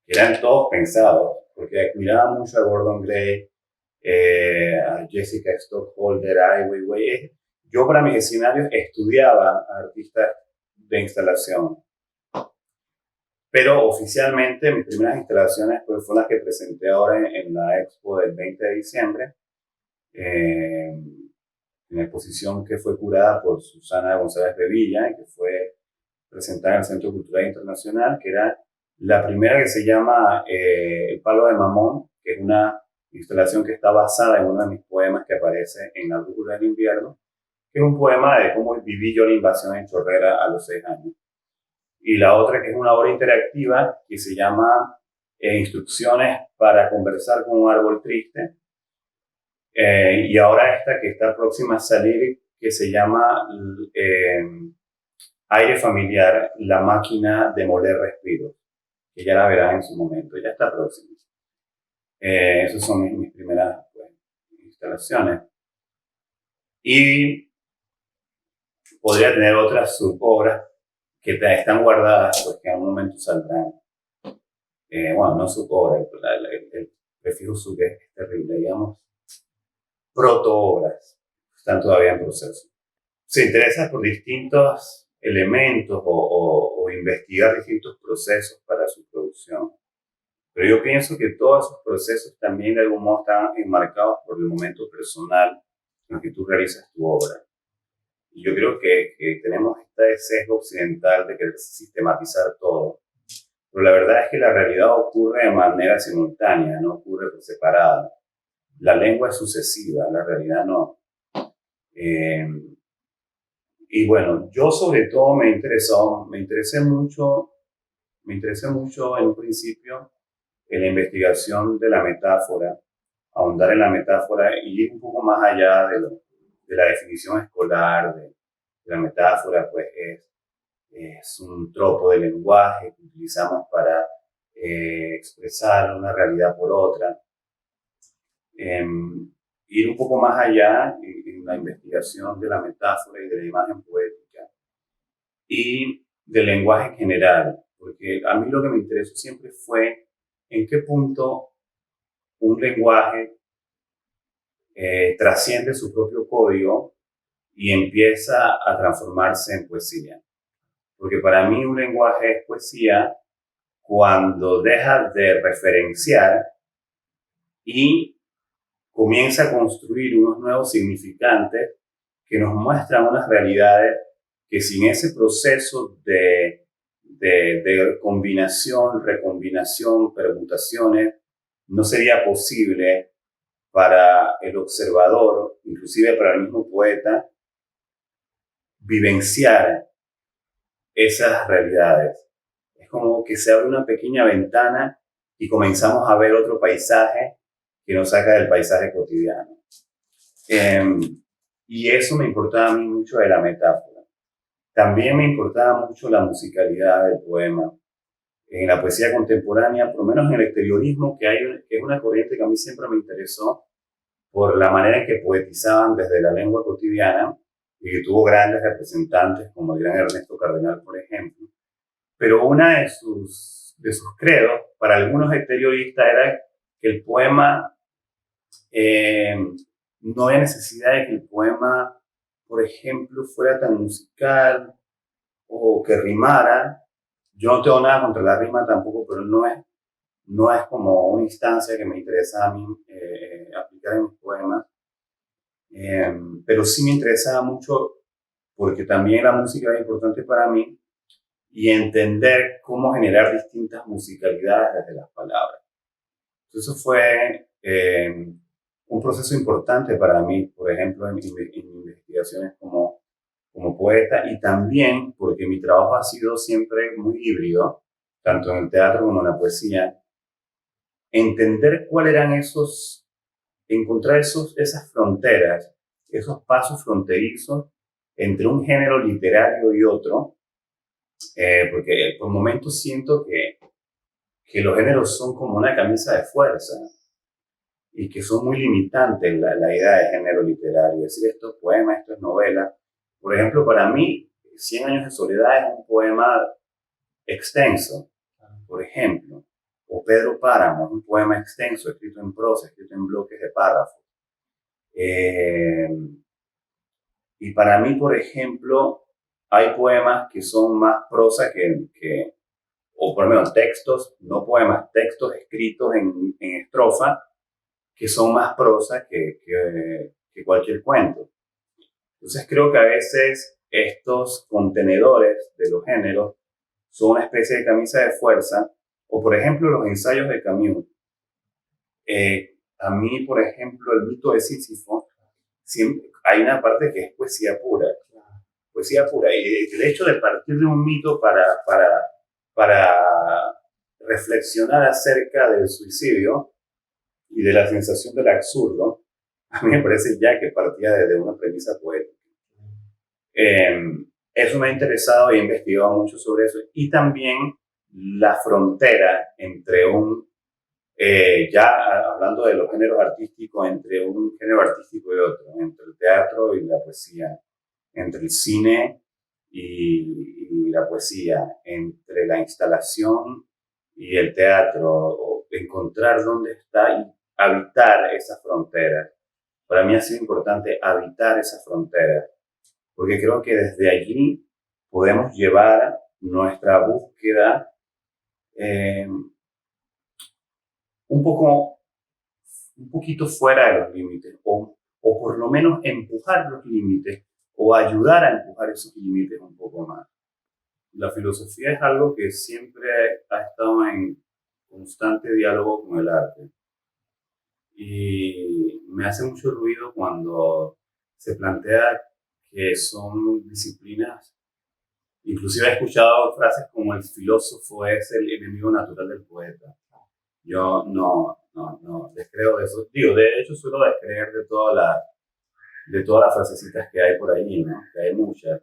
que eran todos pensados, porque admiraba mucho a Gordon Gray, a Jessica Stockholder, a Ai Weiwei. Yo para mis escenarios estudiaba a artistas de instalación, pero oficialmente mis primeras instalaciones pues, fueron las que presenté ahora en la expo del 20 de diciembre, en la exposición que fue curada por Susana González de Villa y que fue presentada en el Centro Cultural Internacional, que era la primera, que se llama El Palo de Mamón, que es una instalación que está basada en uno de mis poemas que aparece en La Brújula del Invierno, que es un poema de cómo viví yo la invasión en Chorrera a los 6 años. Y la otra, que es una obra interactiva, que se llama Instrucciones para conversar con un árbol triste. Y ahora esta que está próxima a salir, que se llama Aire Familiar, la máquina de moler respiros, que ya la verán en su momento, ya está próxima. Esas son mis primeras pues, instalaciones. Y podría tener otras subobras que están guardadas, pues que en algún momento saldrán. Bueno, no subobra, el prefijo sub es terrible, digamos, protoobras, están todavía en proceso. Se interesa por distintos elementos o investigar distintos procesos para su producción. Pero yo pienso que todos esos procesos también de algún modo están enmarcados por el momento personal en el que tú realizas tu obra. Y yo creo que tenemos este sesgo occidental de querer sistematizar todo. Pero la verdad es que la realidad ocurre de manera simultánea, no ocurre por separado. La lengua es sucesiva, la realidad no. Y bueno, yo sobre todo me interesé mucho en un principio en la investigación de la metáfora, ahondar en la metáfora y ir un poco más allá de la definición escolar de la metáfora, pues es un tropo de lenguaje que utilizamos para expresar una realidad por otra. Ir un poco más allá en la investigación de la metáfora y de la imagen poética y del lenguaje en general, porque a mí lo que me interesó siempre fue en qué punto un lenguaje trasciende su propio código y empieza a transformarse en poesía. Porque para mí un lenguaje es poesía cuando deja de referenciar y comienza a construir unos nuevos significantes que nos muestran unas realidades que sin ese proceso de combinación, recombinación, permutaciones, no sería posible para el observador, inclusive para el mismo poeta, vivenciar esas realidades. Es como que se abre una pequeña ventana y comenzamos a ver otro paisaje que nos saca del paisaje cotidiano. Y eso me importaba a mí mucho de la metáfora. También me importaba mucho la musicalidad del poema. En la poesía contemporánea, por lo menos en el exteriorismo, que es una corriente que a mí siempre me interesó por la manera en que poetizaban desde la lengua cotidiana y que tuvo grandes representantes como el gran Ernesto Cardenal, por ejemplo. Pero una de sus credos para algunos exterioristas era que el poema, no había necesidad de que el poema, por ejemplo, fuera tan musical o que rimara. Yo no tengo nada contra la rima tampoco, pero no es como una instancia que me interesa a mí aplicar en mis poemas. Pero sí me interesaba mucho porque también la música era importante para mí y entender cómo generar distintas musicalidades desde las palabras. Entonces eso fue un proceso importante para mí, por ejemplo, en investigaciones como poeta y también porque mi trabajo ha sido siempre muy híbrido, tanto en el teatro como en la poesía, entender cuáles eran encontrar esas fronteras, esos pasos fronterizos entre un género literario y otro, porque por momentos siento que los géneros son como una camisa de fuerza y que son muy limitantes la idea de género literario, es decir, esto es poema, esto es novela. Por ejemplo, para mí, Cien años de soledad es un poema extenso, por ejemplo, o Pedro Páramo es un poema extenso, escrito en prosa, escrito en bloques de párrafos. Y para mí, por ejemplo, hay poemas que son más prosa o por lo menos textos, no poemas, textos escritos en estrofa, que son más prosa que cualquier cuento. Entonces creo que a veces estos contenedores de los géneros son una especie de camisa de fuerza, o por ejemplo los ensayos de Camus. A mí, por ejemplo, el mito de Sísifo, siempre, hay una parte que es poesía pura, y el hecho de partir de un mito para reflexionar acerca del suicidio y de la sensación del absurdo, a mí me parece ya que partía desde una premisa poética. Eso me ha interesado y he investigado mucho sobre eso. Y también la frontera entre Hablando de los géneros artísticos, entre un género artístico y otro, entre el teatro y la poesía, entre el cine y la poesía, entre la instalación y el teatro, o encontrar dónde está y habitar esa frontera. Para mí ha sido importante habitar esa frontera, porque creo que desde allí podemos llevar nuestra búsqueda eh, un poco, un poquito fuera de los límites, o por lo menos empujar los límites, o ayudar a empujar esos límites un poco más. La filosofía es algo que siempre ha estado en constante diálogo con el arte. Y me hace mucho ruido cuando se plantea que son disciplinas. Inclusive he escuchado frases como el filósofo es el enemigo natural del poeta. Yo no descreo de eso. Digo, de hecho suelo descreer de todas las frasecitas que hay por ahí, ¿no? Que hay muchas.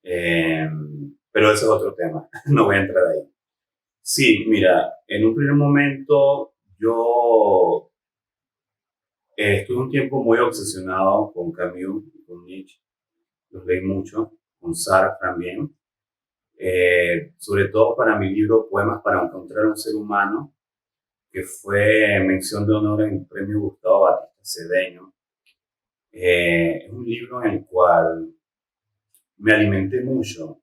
Eh, pero ese es otro tema, no voy a entrar ahí. Sí, mira, en un primer momento yo estuve un tiempo muy obsesionado con Camus y con Nietzsche, los leí mucho, con Sartre también, sobre todo para mi libro Poemas para encontrar un ser humano, que fue mención de honor en el premio Gustavo Batista Cedeño. Es un libro en el cual me alimenté mucho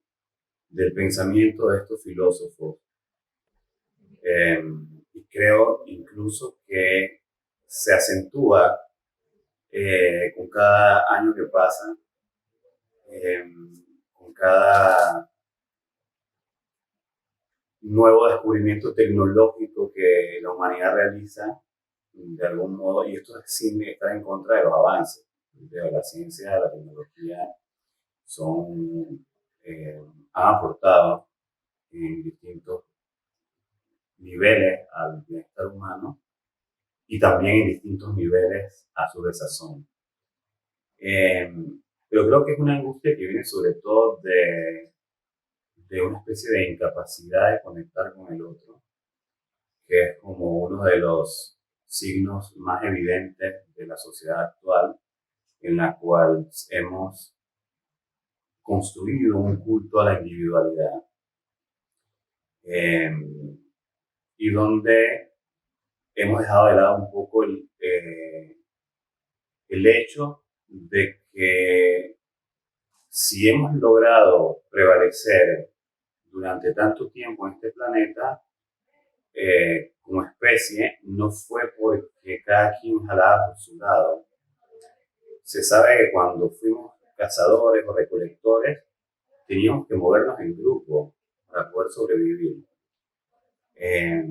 del pensamiento de estos filósofos. Y creo incluso que se acentúa con cada año que pasa, eh, con cada nuevo descubrimiento tecnológico que la humanidad realiza, de algún modo, y esto es sin estar en contra de los avances de la ciencia, de la tecnología, son, han aportado en distintos niveles al bienestar humano y también en distintos niveles a su desazón. Eh, pero creo que es una angustia que viene sobre todo de una especie de incapacidad de conectar con el otro, que es como uno de los signos más evidentes de la sociedad actual, en la cual hemos construido un culto a la individualidad, eh, y donde hemos dejado de lado un poco el hecho de que si hemos logrado prevalecer durante tanto tiempo en este planeta, como especie, no fue porque cada quien jalaba por su lado. Se sabe que cuando fuimos cazadores o recolectores, teníamos que movernos en grupo para poder sobrevivir. Eh,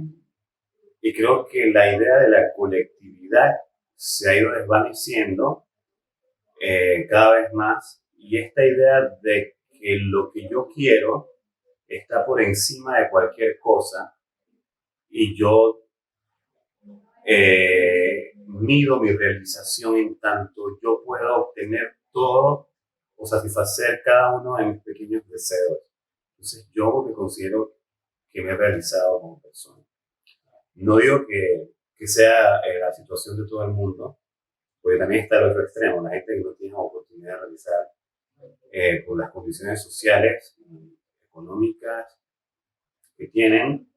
y creo que la idea de la colectividad se ha ido desvaneciendo cada vez más, y esta idea de que lo que yo quiero está por encima de cualquier cosa y yo mido mi realización en tanto yo pueda obtener todo o satisfacer cada uno de mis pequeños deseos. Entonces yo me considero que me he realizado como persona. No digo que sea la situación de todo el mundo, porque también está el otro extremo, la gente que no tiene oportunidad de realizar por las condiciones sociales y económicas que tienen,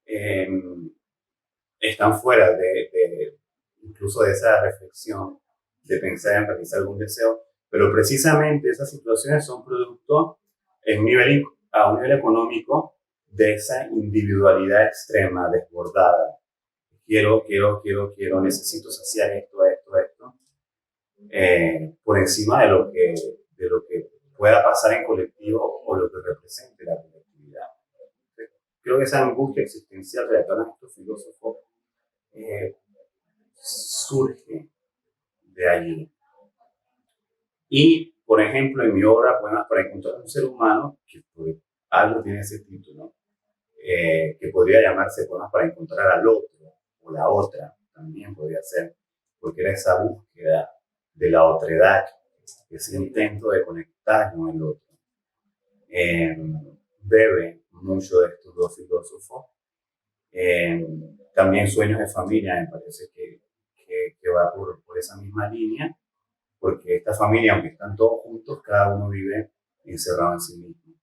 eh, están fuera incluso de esa reflexión de pensar en realizar algún deseo, pero precisamente esas situaciones son producto a un nivel económico de esa individualidad extrema, desbordada. Quiero, necesito saciar esto, por encima de lo que pueda pasar en colectivo o lo que represente la colectividad. Creo que esa angustia existencial de la que hablan estos filósofos surge de allí. Y, por ejemplo, en mi obra, Poemas para encontrar un ser humano, que por algo tiene ese título, que podría llamarse Poemas para encontrar al otro, o la otra, también podría ser, porque era esa búsqueda de la otredad, ese intento de conectar con el otro. Bebe mucho de estos dos filósofos, Eh, También Sueños de Familia me parece que va por esa misma línea, porque esta familia, aunque están todos juntos, cada uno vive encerrado en sí mismo.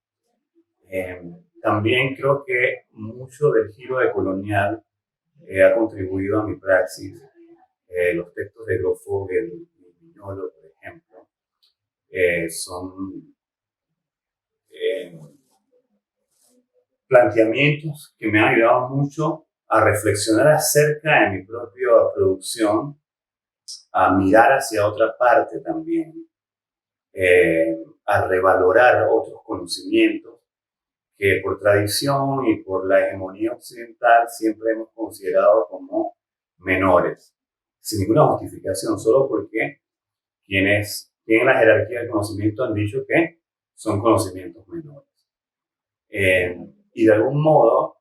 Eh, También creo que mucho del giro de colonial ha contribuido a mi praxis. Los textos de Grofogel y Viñolo, por ejemplo, son eh, planteamientos que me han ayudado mucho a reflexionar acerca de mi propia producción, a mirar hacia otra parte también, a revalorar otros conocimientos que por tradición y por la hegemonía occidental siempre hemos considerado como menores, sin ninguna justificación, solo porque quienes tienen la jerarquía del conocimiento han dicho que son conocimientos menores. Y de algún modo,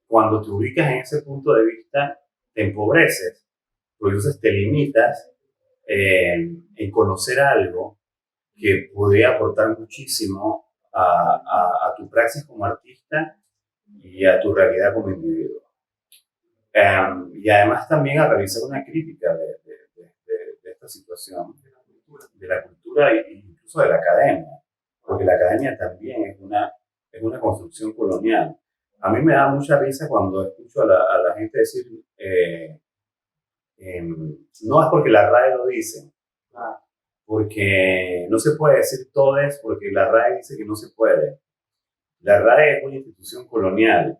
cuando te ubicas en ese punto de vista, te empobreces, porque entonces te limitas en conocer algo que podría aportar muchísimo a tu praxis como artista y a tu realidad como individuo. Y además también a realizar una crítica de esta situación, de la cultura e incluso de la academia, porque la academia también es una construcción colonial. A mí me da mucha risa cuando escucho a la gente decir, no es porque la RAE lo dice, porque no se puede decir todo es porque la RAE dice que no se puede. La RAE es una institución colonial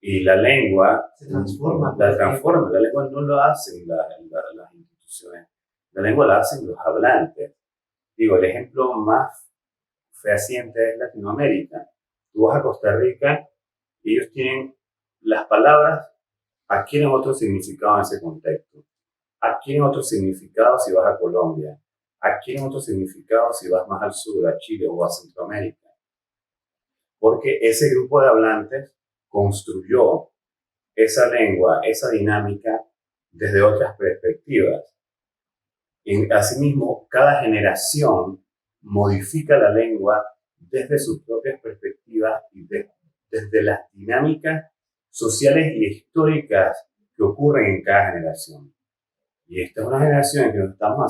y la lengua Se transforma. la transforma. La lengua no lo hacen las instituciones, la lengua la hacen los hablantes. Digo, el ejemplo más fehaciente es Latinoamérica. Tú vas a Costa Rica y ellos tienen las palabras, adquieren otro significado en ese contexto, adquieren otro significado si vas a Colombia, adquieren otro significado si vas más al sur, a Chile o a Centroamérica, porque ese grupo de hablantes construyó esa lengua, esa dinámica desde otras perspectivas. Y asimismo, cada generación modifica la lengua desde sus propias perspectivas y desde las dinámicas sociales y históricas que ocurren en cada generación. Y esta es una generación en que nos estamos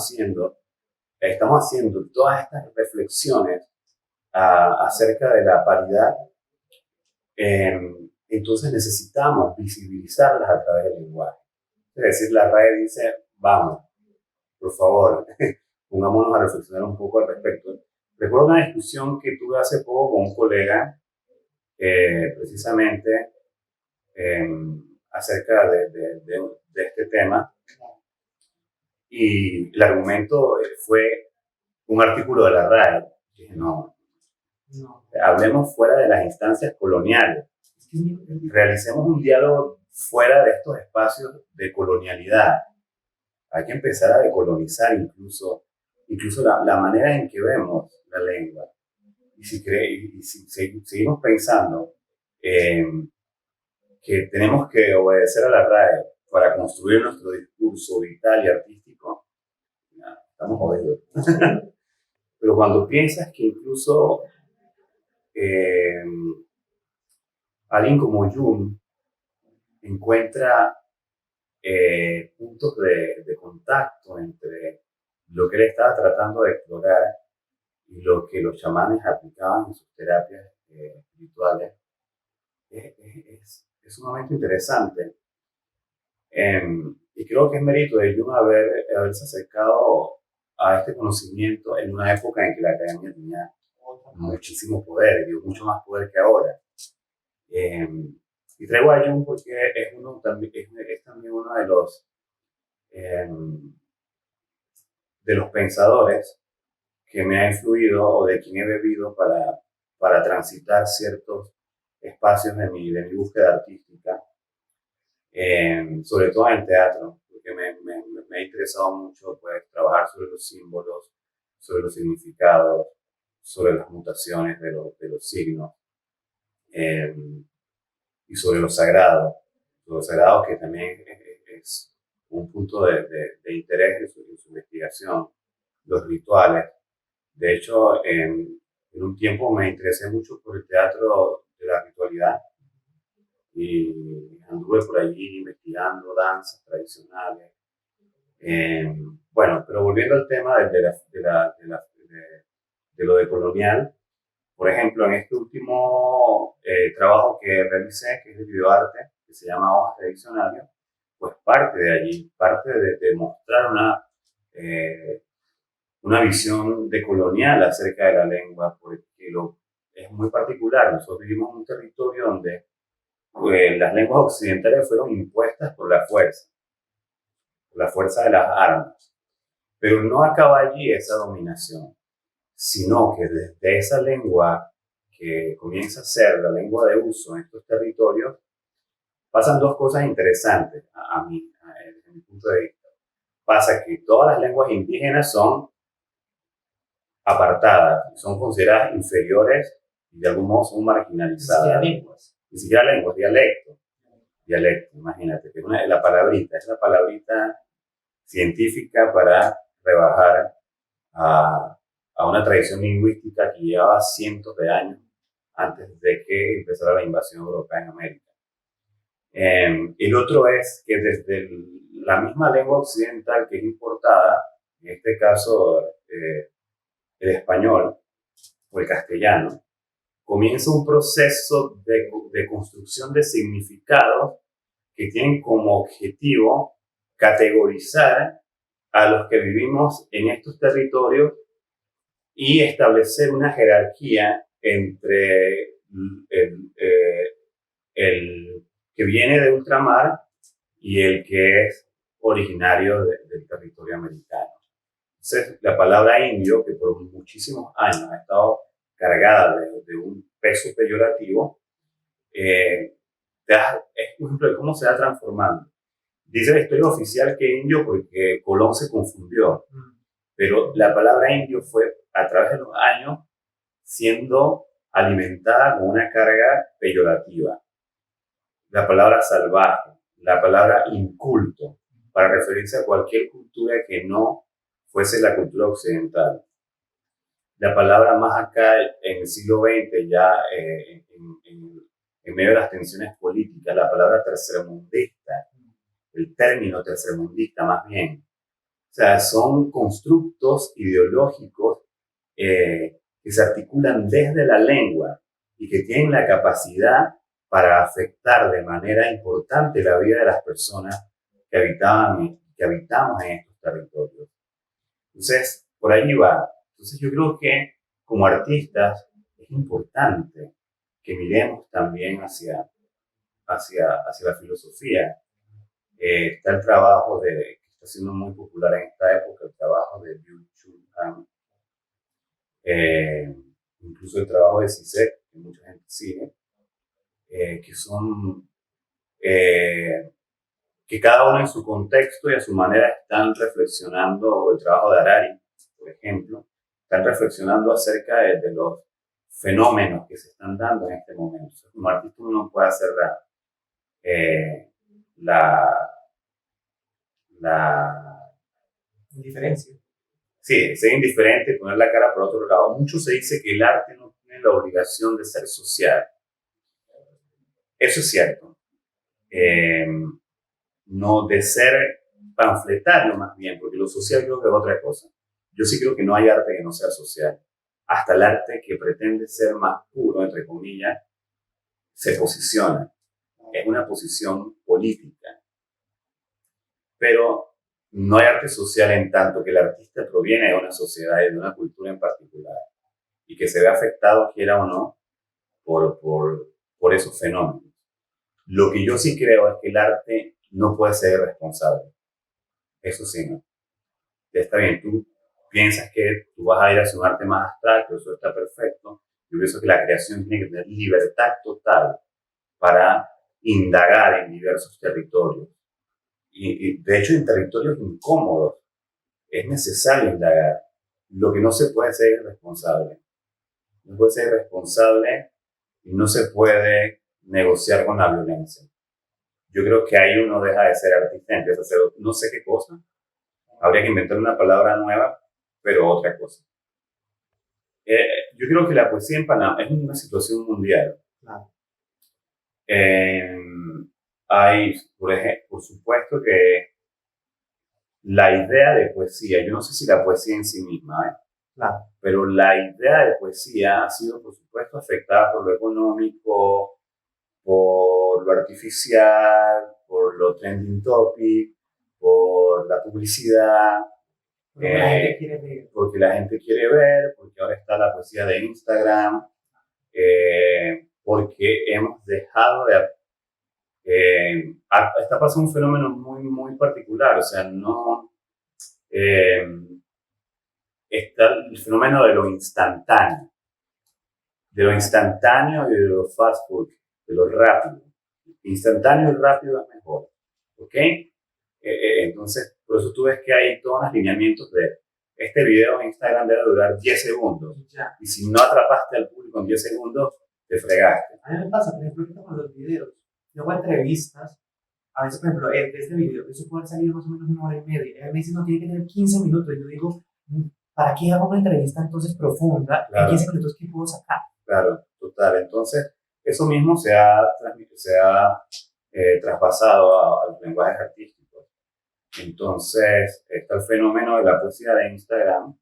haciendo todas estas reflexiones acerca de la paridad. Entonces necesitamos visibilizarlas a través del lenguaje. Es decir, la RAE dice, vamos, por favor, pongámonos a reflexionar un poco al respecto. Recuerdo una discusión que tuve hace poco con un colega, precisamente acerca de este tema, y el argumento fue un artículo de la RAE. Dije, no, hablemos fuera de las instancias coloniales, realicemos un diálogo fuera de estos espacios de colonialidad. Hay que empezar a decolonizar incluso la manera en que vemos la lengua. Y si seguimos pensando que tenemos que obedecer a la RAE para construir nuestro discurso vital y artístico, ya, estamos jodidos. Pero cuando piensas que incluso alguien como Jung encuentra puntos de contacto entre lo que él estaba tratando de explorar y lo que los chamanes aplicaban en sus terapias espirituales, es sumamente interesante. Y creo que es mérito de Jung haberse acercado a este conocimiento en una época en que la academia tenía muchísimo poder, dio mucho más poder que ahora. Y traigo a Jung porque es también uno de los pensadores que me ha influido o de quien he bebido para transitar ciertos espacios de mi búsqueda artística, sobre todo en el teatro, porque me ha interesado mucho pues, trabajar sobre los símbolos, sobre los significados, sobre las mutaciones de los signos y sobre los sagrados que también es un punto de interés en su investigación, los rituales. De hecho, en un tiempo me interesé mucho por el teatro de la ritualidad y anduve por allí investigando danzas tradicionales. Bueno, pero volviendo al tema de lo de colonial, por ejemplo, en este último trabajo que realicé, que es de videoarte, que se llama Hojas de Diccionario, pues parte de allí, parte de mostrar una visión decolonial acerca de la lengua, porque es muy particular. Nosotros vivimos en un territorio donde las lenguas occidentales fueron impuestas por la fuerza de las armas. Pero no acaba allí esa dominación, sino que desde esa lengua que comienza a ser la lengua de uso en estos territorios, pasan dos cosas interesantes desde mi punto de vista. Pasa que todas las lenguas indígenas son apartadas, son consideradas inferiores y de algún modo son marginalizadas. Ni siquiera lenguas, dialectos. Dialecto, imagínate, que la palabrita, es la palabrita científica para rebajar a una tradición lingüística que llevaba cientos de años antes de que empezara la invasión europea en América. El otro es que desde la misma lengua occidental que es importada, en este caso el español o el castellano, comienza un proceso de construcción de significados que tienen como objetivo categorizar a los que vivimos en estos territorios y establecer una jerarquía entre el que viene de ultramar y el que es originario del territorio americano. Entonces, la palabra indio, que por muchísimos años ha estado cargada de un peso peyorativo, es un ejemplo de cómo se va transformando. Dice la historia oficial que indio porque Colón se confundió, pero la palabra indio fue a través de los años siendo alimentada con una carga peyorativa. La palabra salvaje, la palabra inculto, para referirse a cualquier cultura que no fuese la cultura occidental. La palabra más acá en el siglo XX, ya en medio de las tensiones políticas, la palabra tercermundista, el término tercermundista más bien. O sea, son constructos ideológicos que se articulan desde la lengua y que tienen la capacidad para afectar de manera importante la vida de las personas que habitamos en estos territorios. Entonces, por ahí va. Entonces, yo creo que como artistas es importante que miremos también hacia la filosofía. Está el trabajo que está siendo muy popular en esta época, el trabajo de Byung-Chul Han, incluso el trabajo de Zizek, que mucha gente sigue, que son que cada uno en su contexto y a su manera están reflexionando, o el trabajo de Harari, por ejemplo, están reflexionando acerca de los fenómenos que se están dando en este momento. O sea, como artista uno no puede hacer la Indiferencia. Sí, ser indiferente y poner la cara por otro lado. Mucho se dice que el arte no tiene la obligación de ser social. Eso es cierto. No de ser panfletario más bien, porque lo social creo que es otra cosa. Yo sí creo que no hay arte que no sea social. Hasta el arte que pretende ser más puro, entre comillas, se posiciona. Es una posición política. Pero no hay arte social en tanto que el artista proviene de una sociedad y de una cultura en particular y que se ve afectado, quiera o no, por esos fenómenos. Lo que yo sí creo es que el arte no puede ser irresponsable. Eso sí, ¿no? Ya está bien, tú piensas que tú vas a ir hacia un arte más abstracto, eso está perfecto. Yo pienso que la creación tiene que tener libertad total para indagar en diversos territorios. Y de hecho, en territorios incómodos es necesario indagar. Lo que no se puede ser irresponsable. No puede ser irresponsable y no se puede negociar con la violencia. Yo creo que ahí uno deja de ser artista y empieza a hacer no sé qué cosa. Habría que inventar una palabra nueva, pero otra cosa. Yo creo que la poesía en Panamá es una situación mundial. Claro. Eh, Hay, por supuesto que la idea de poesía, yo no sé si la poesía en sí misma, Claro. pero la idea de poesía ha sido, por supuesto, afectada por lo económico, por lo artificial, por lo trending topic, por la publicidad, Porque la gente quiere ver. porque la gente quiere ver, porque ahora está la poesía de Instagram, porque hemos dejado de... está pasando un fenómeno muy, muy particular, o sea, no... eh, está el fenómeno de lo instantáneo y de lo fast food, de lo rápido. Instantáneo y rápido es mejor, ¿ok? Entonces, por eso tú ves que hay todos los lineamientos de este video en Instagram debe durar 10 segundos. Ya. Y si no atrapaste al público en 10 segundos, te fregaste. A mí me pasa, por ejemplo, con los videos. Yo hago entrevistas. A veces, por ejemplo, de este video, eso puede salir más o menos 1 hora y media. A veces no tiene que tener 15 minutos. Yo digo, ¿para qué hago una entrevista entonces profunda? Claro. En 15 minutos, ¿qué puedo sacar? Claro, total. Entonces, eso mismo se ha traspasado a los lenguajes artísticos. Entonces, está el fenómeno de la poesía de Instagram,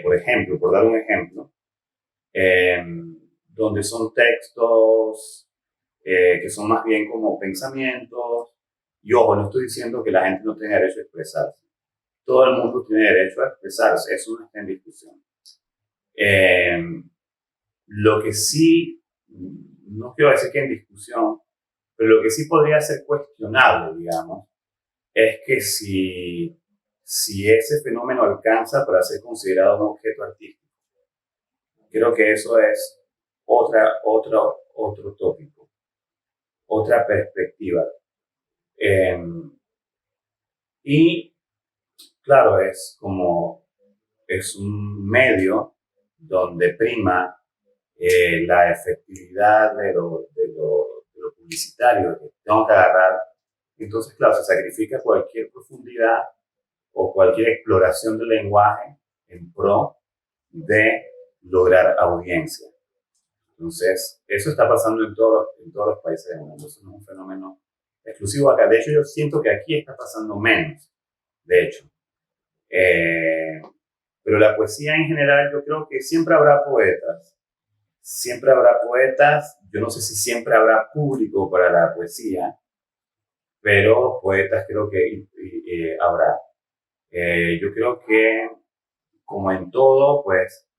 por ejemplo, por dar un ejemplo, eh, donde son textos que son más bien como pensamientos. Y ojo, no estoy diciendo que la gente no tenga derecho a expresarse. Todo el mundo tiene derecho a expresarse, eso no está en discusión. Lo que sí, no quiero decir que en discusión, pero lo que sí podría ser cuestionable, digamos, es que si ese fenómeno alcanza para ser considerado un objeto artístico. Creo que eso es otro tópico, otra perspectiva. Y claro, es un medio donde prima la efectividad de lo publicitario, que tengo que agarrar. Entonces, claro, se sacrifica cualquier profundidad o cualquier exploración del lenguaje en pro de lograr audiencia. Entonces, eso está pasando en todos los países del mundo. Eso no es un fenómeno exclusivo acá. De hecho, yo siento que aquí está pasando menos, de hecho. Pero la poesía en general, yo creo que siempre habrá poetas. Siempre habrá poetas. Yo no sé si siempre habrá público para la poesía, pero poetas creo que habrá. Yo creo que, como en todo, pues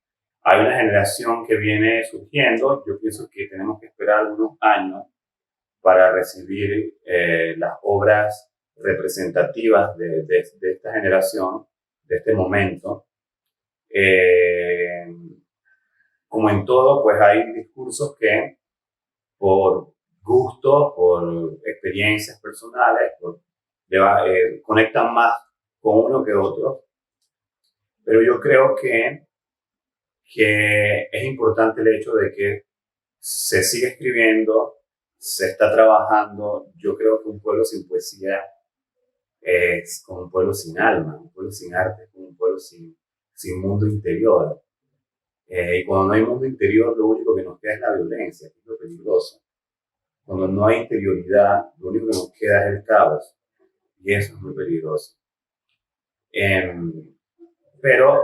hay una generación que viene surgiendo. Yo pienso que tenemos que esperar unos años para recibir las obras representativas de esta generación, de este momento. Como en todo, pues hay discursos que por gusto, por experiencias personales, conectan más con uno que otro. Pero yo creo que es importante el hecho de que se sigue escribiendo, se está trabajando. Yo creo que un pueblo sin poesía es como un pueblo sin alma, un pueblo sin arte es como un pueblo sin mundo interior. Y cuando no hay mundo interior, lo único que nos queda es la violencia, que es lo peligroso. Cuando no hay interioridad, lo único que nos queda es el caos. Y eso es muy peligroso. Pero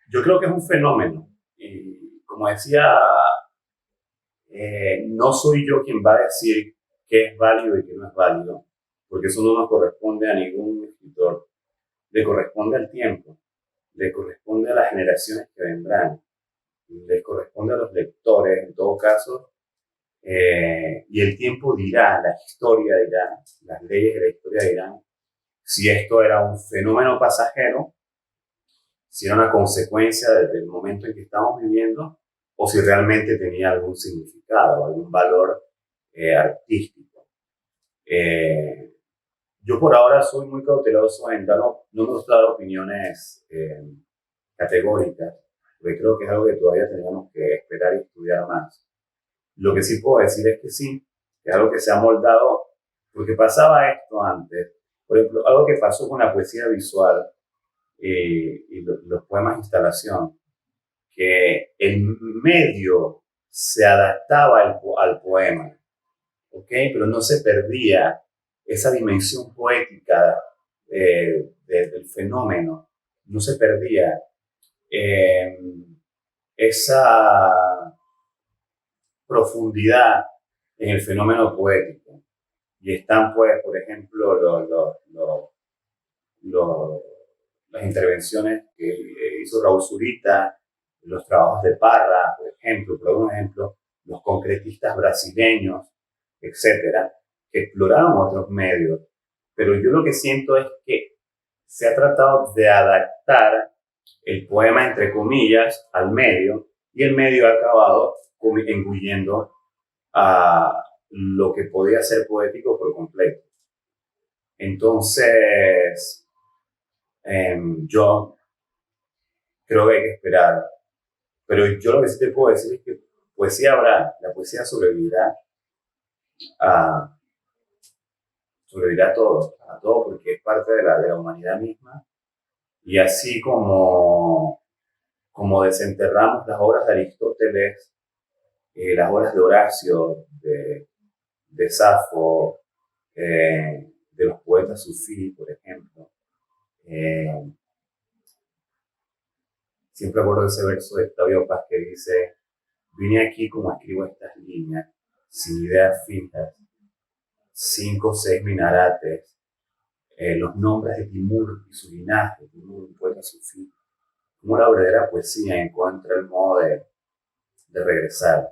yo creo que es un fenómeno. Y como decía, no soy yo quien va a decir qué es válido y qué no es válido, porque eso no nos corresponde a ningún escritor. Le corresponde al tiempo, le corresponde a las generaciones que vendrán, le corresponde a los lectores, en todo caso, y el tiempo dirá, la historia dirá, las leyes de la historia dirán si esto era un fenómeno pasajero, si era una consecuencia del momento en que estamos viviendo, o si realmente tenía algún significado, algún valor artístico. Yo por ahora soy muy cauteloso no me gusta dar opiniones categóricas, porque creo que es algo que todavía tenemos que esperar y estudiar más. Lo que sí puedo decir es que sí, que es algo que se ha moldado, porque pasaba esto antes. Por ejemplo, algo que pasó con la poesía visual y los poemas de instalación, que el medio se adaptaba al poema, ¿ok? Pero no se perdía esa dimensión poética del fenómeno, no se perdía eh, esa profundidad en el fenómeno poético. Y están, pues, por ejemplo, lo- las intervenciones que hizo Raúl Zurita, los trabajos de Parra, por ejemplo, por un ejemplo, los concretistas brasileños, etcétera, que exploraron otros medios. Pero yo lo que siento es que se ha tratado de adaptar el poema, entre comillas, al medio, y el medio ha acabado engullendo a lo que podía ser poético por completo. Entonces, yo creo que hay que esperar. Pero yo lo que sí te puedo decir es que poesía habrá, la poesía a, sobrevivirá a todo porque es parte de la humanidad misma. Y así como desenterramos las obras de Aristóteles, las obras de Horacio, de Safo, de los poetas sufí, por ejemplo. Eh, Siempre acuerdo de ese verso de Octavio Paz que dice: vine aquí como escribo estas líneas, sin ideas fijas, 5 o 6 minarates, los nombres de Timur y su linaje, Timur, un poeta sufí. Como la verdadera poesía encuentra el modo de regresar,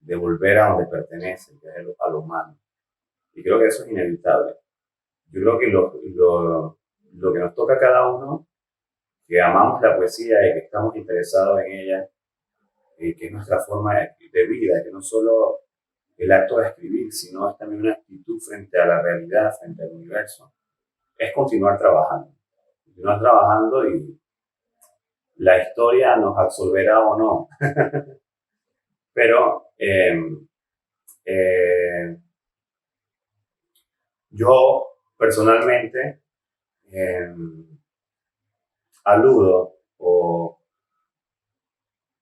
de volver a donde pertenece, que es a lo humano. Y creo que eso es inevitable. Yo creo que lo que nos toca a cada uno, que amamos la poesía y que estamos interesados en ella, que es nuestra forma de vida, que no solo el acto de escribir, sino es también una actitud frente a la realidad, frente al universo, es continuar trabajando. Continuar trabajando y la historia nos absolverá o no. Pero eh, yo personalmente eh, aludo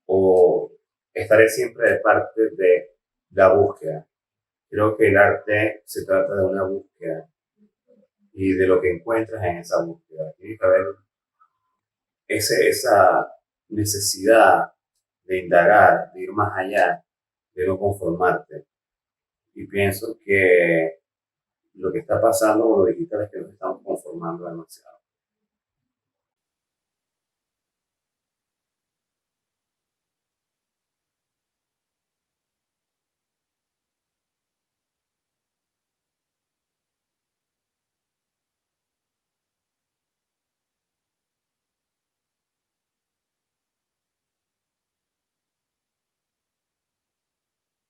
o estaré siempre de parte de la búsqueda. Creo que el arte se trata de una búsqueda y de lo que encuentras en esa búsqueda. Tiene que haber esa necesidad de indagar, de ir más allá, de no conformarte. Y pienso que lo que está pasando con lo digital es que nos estamos conformando demasiado.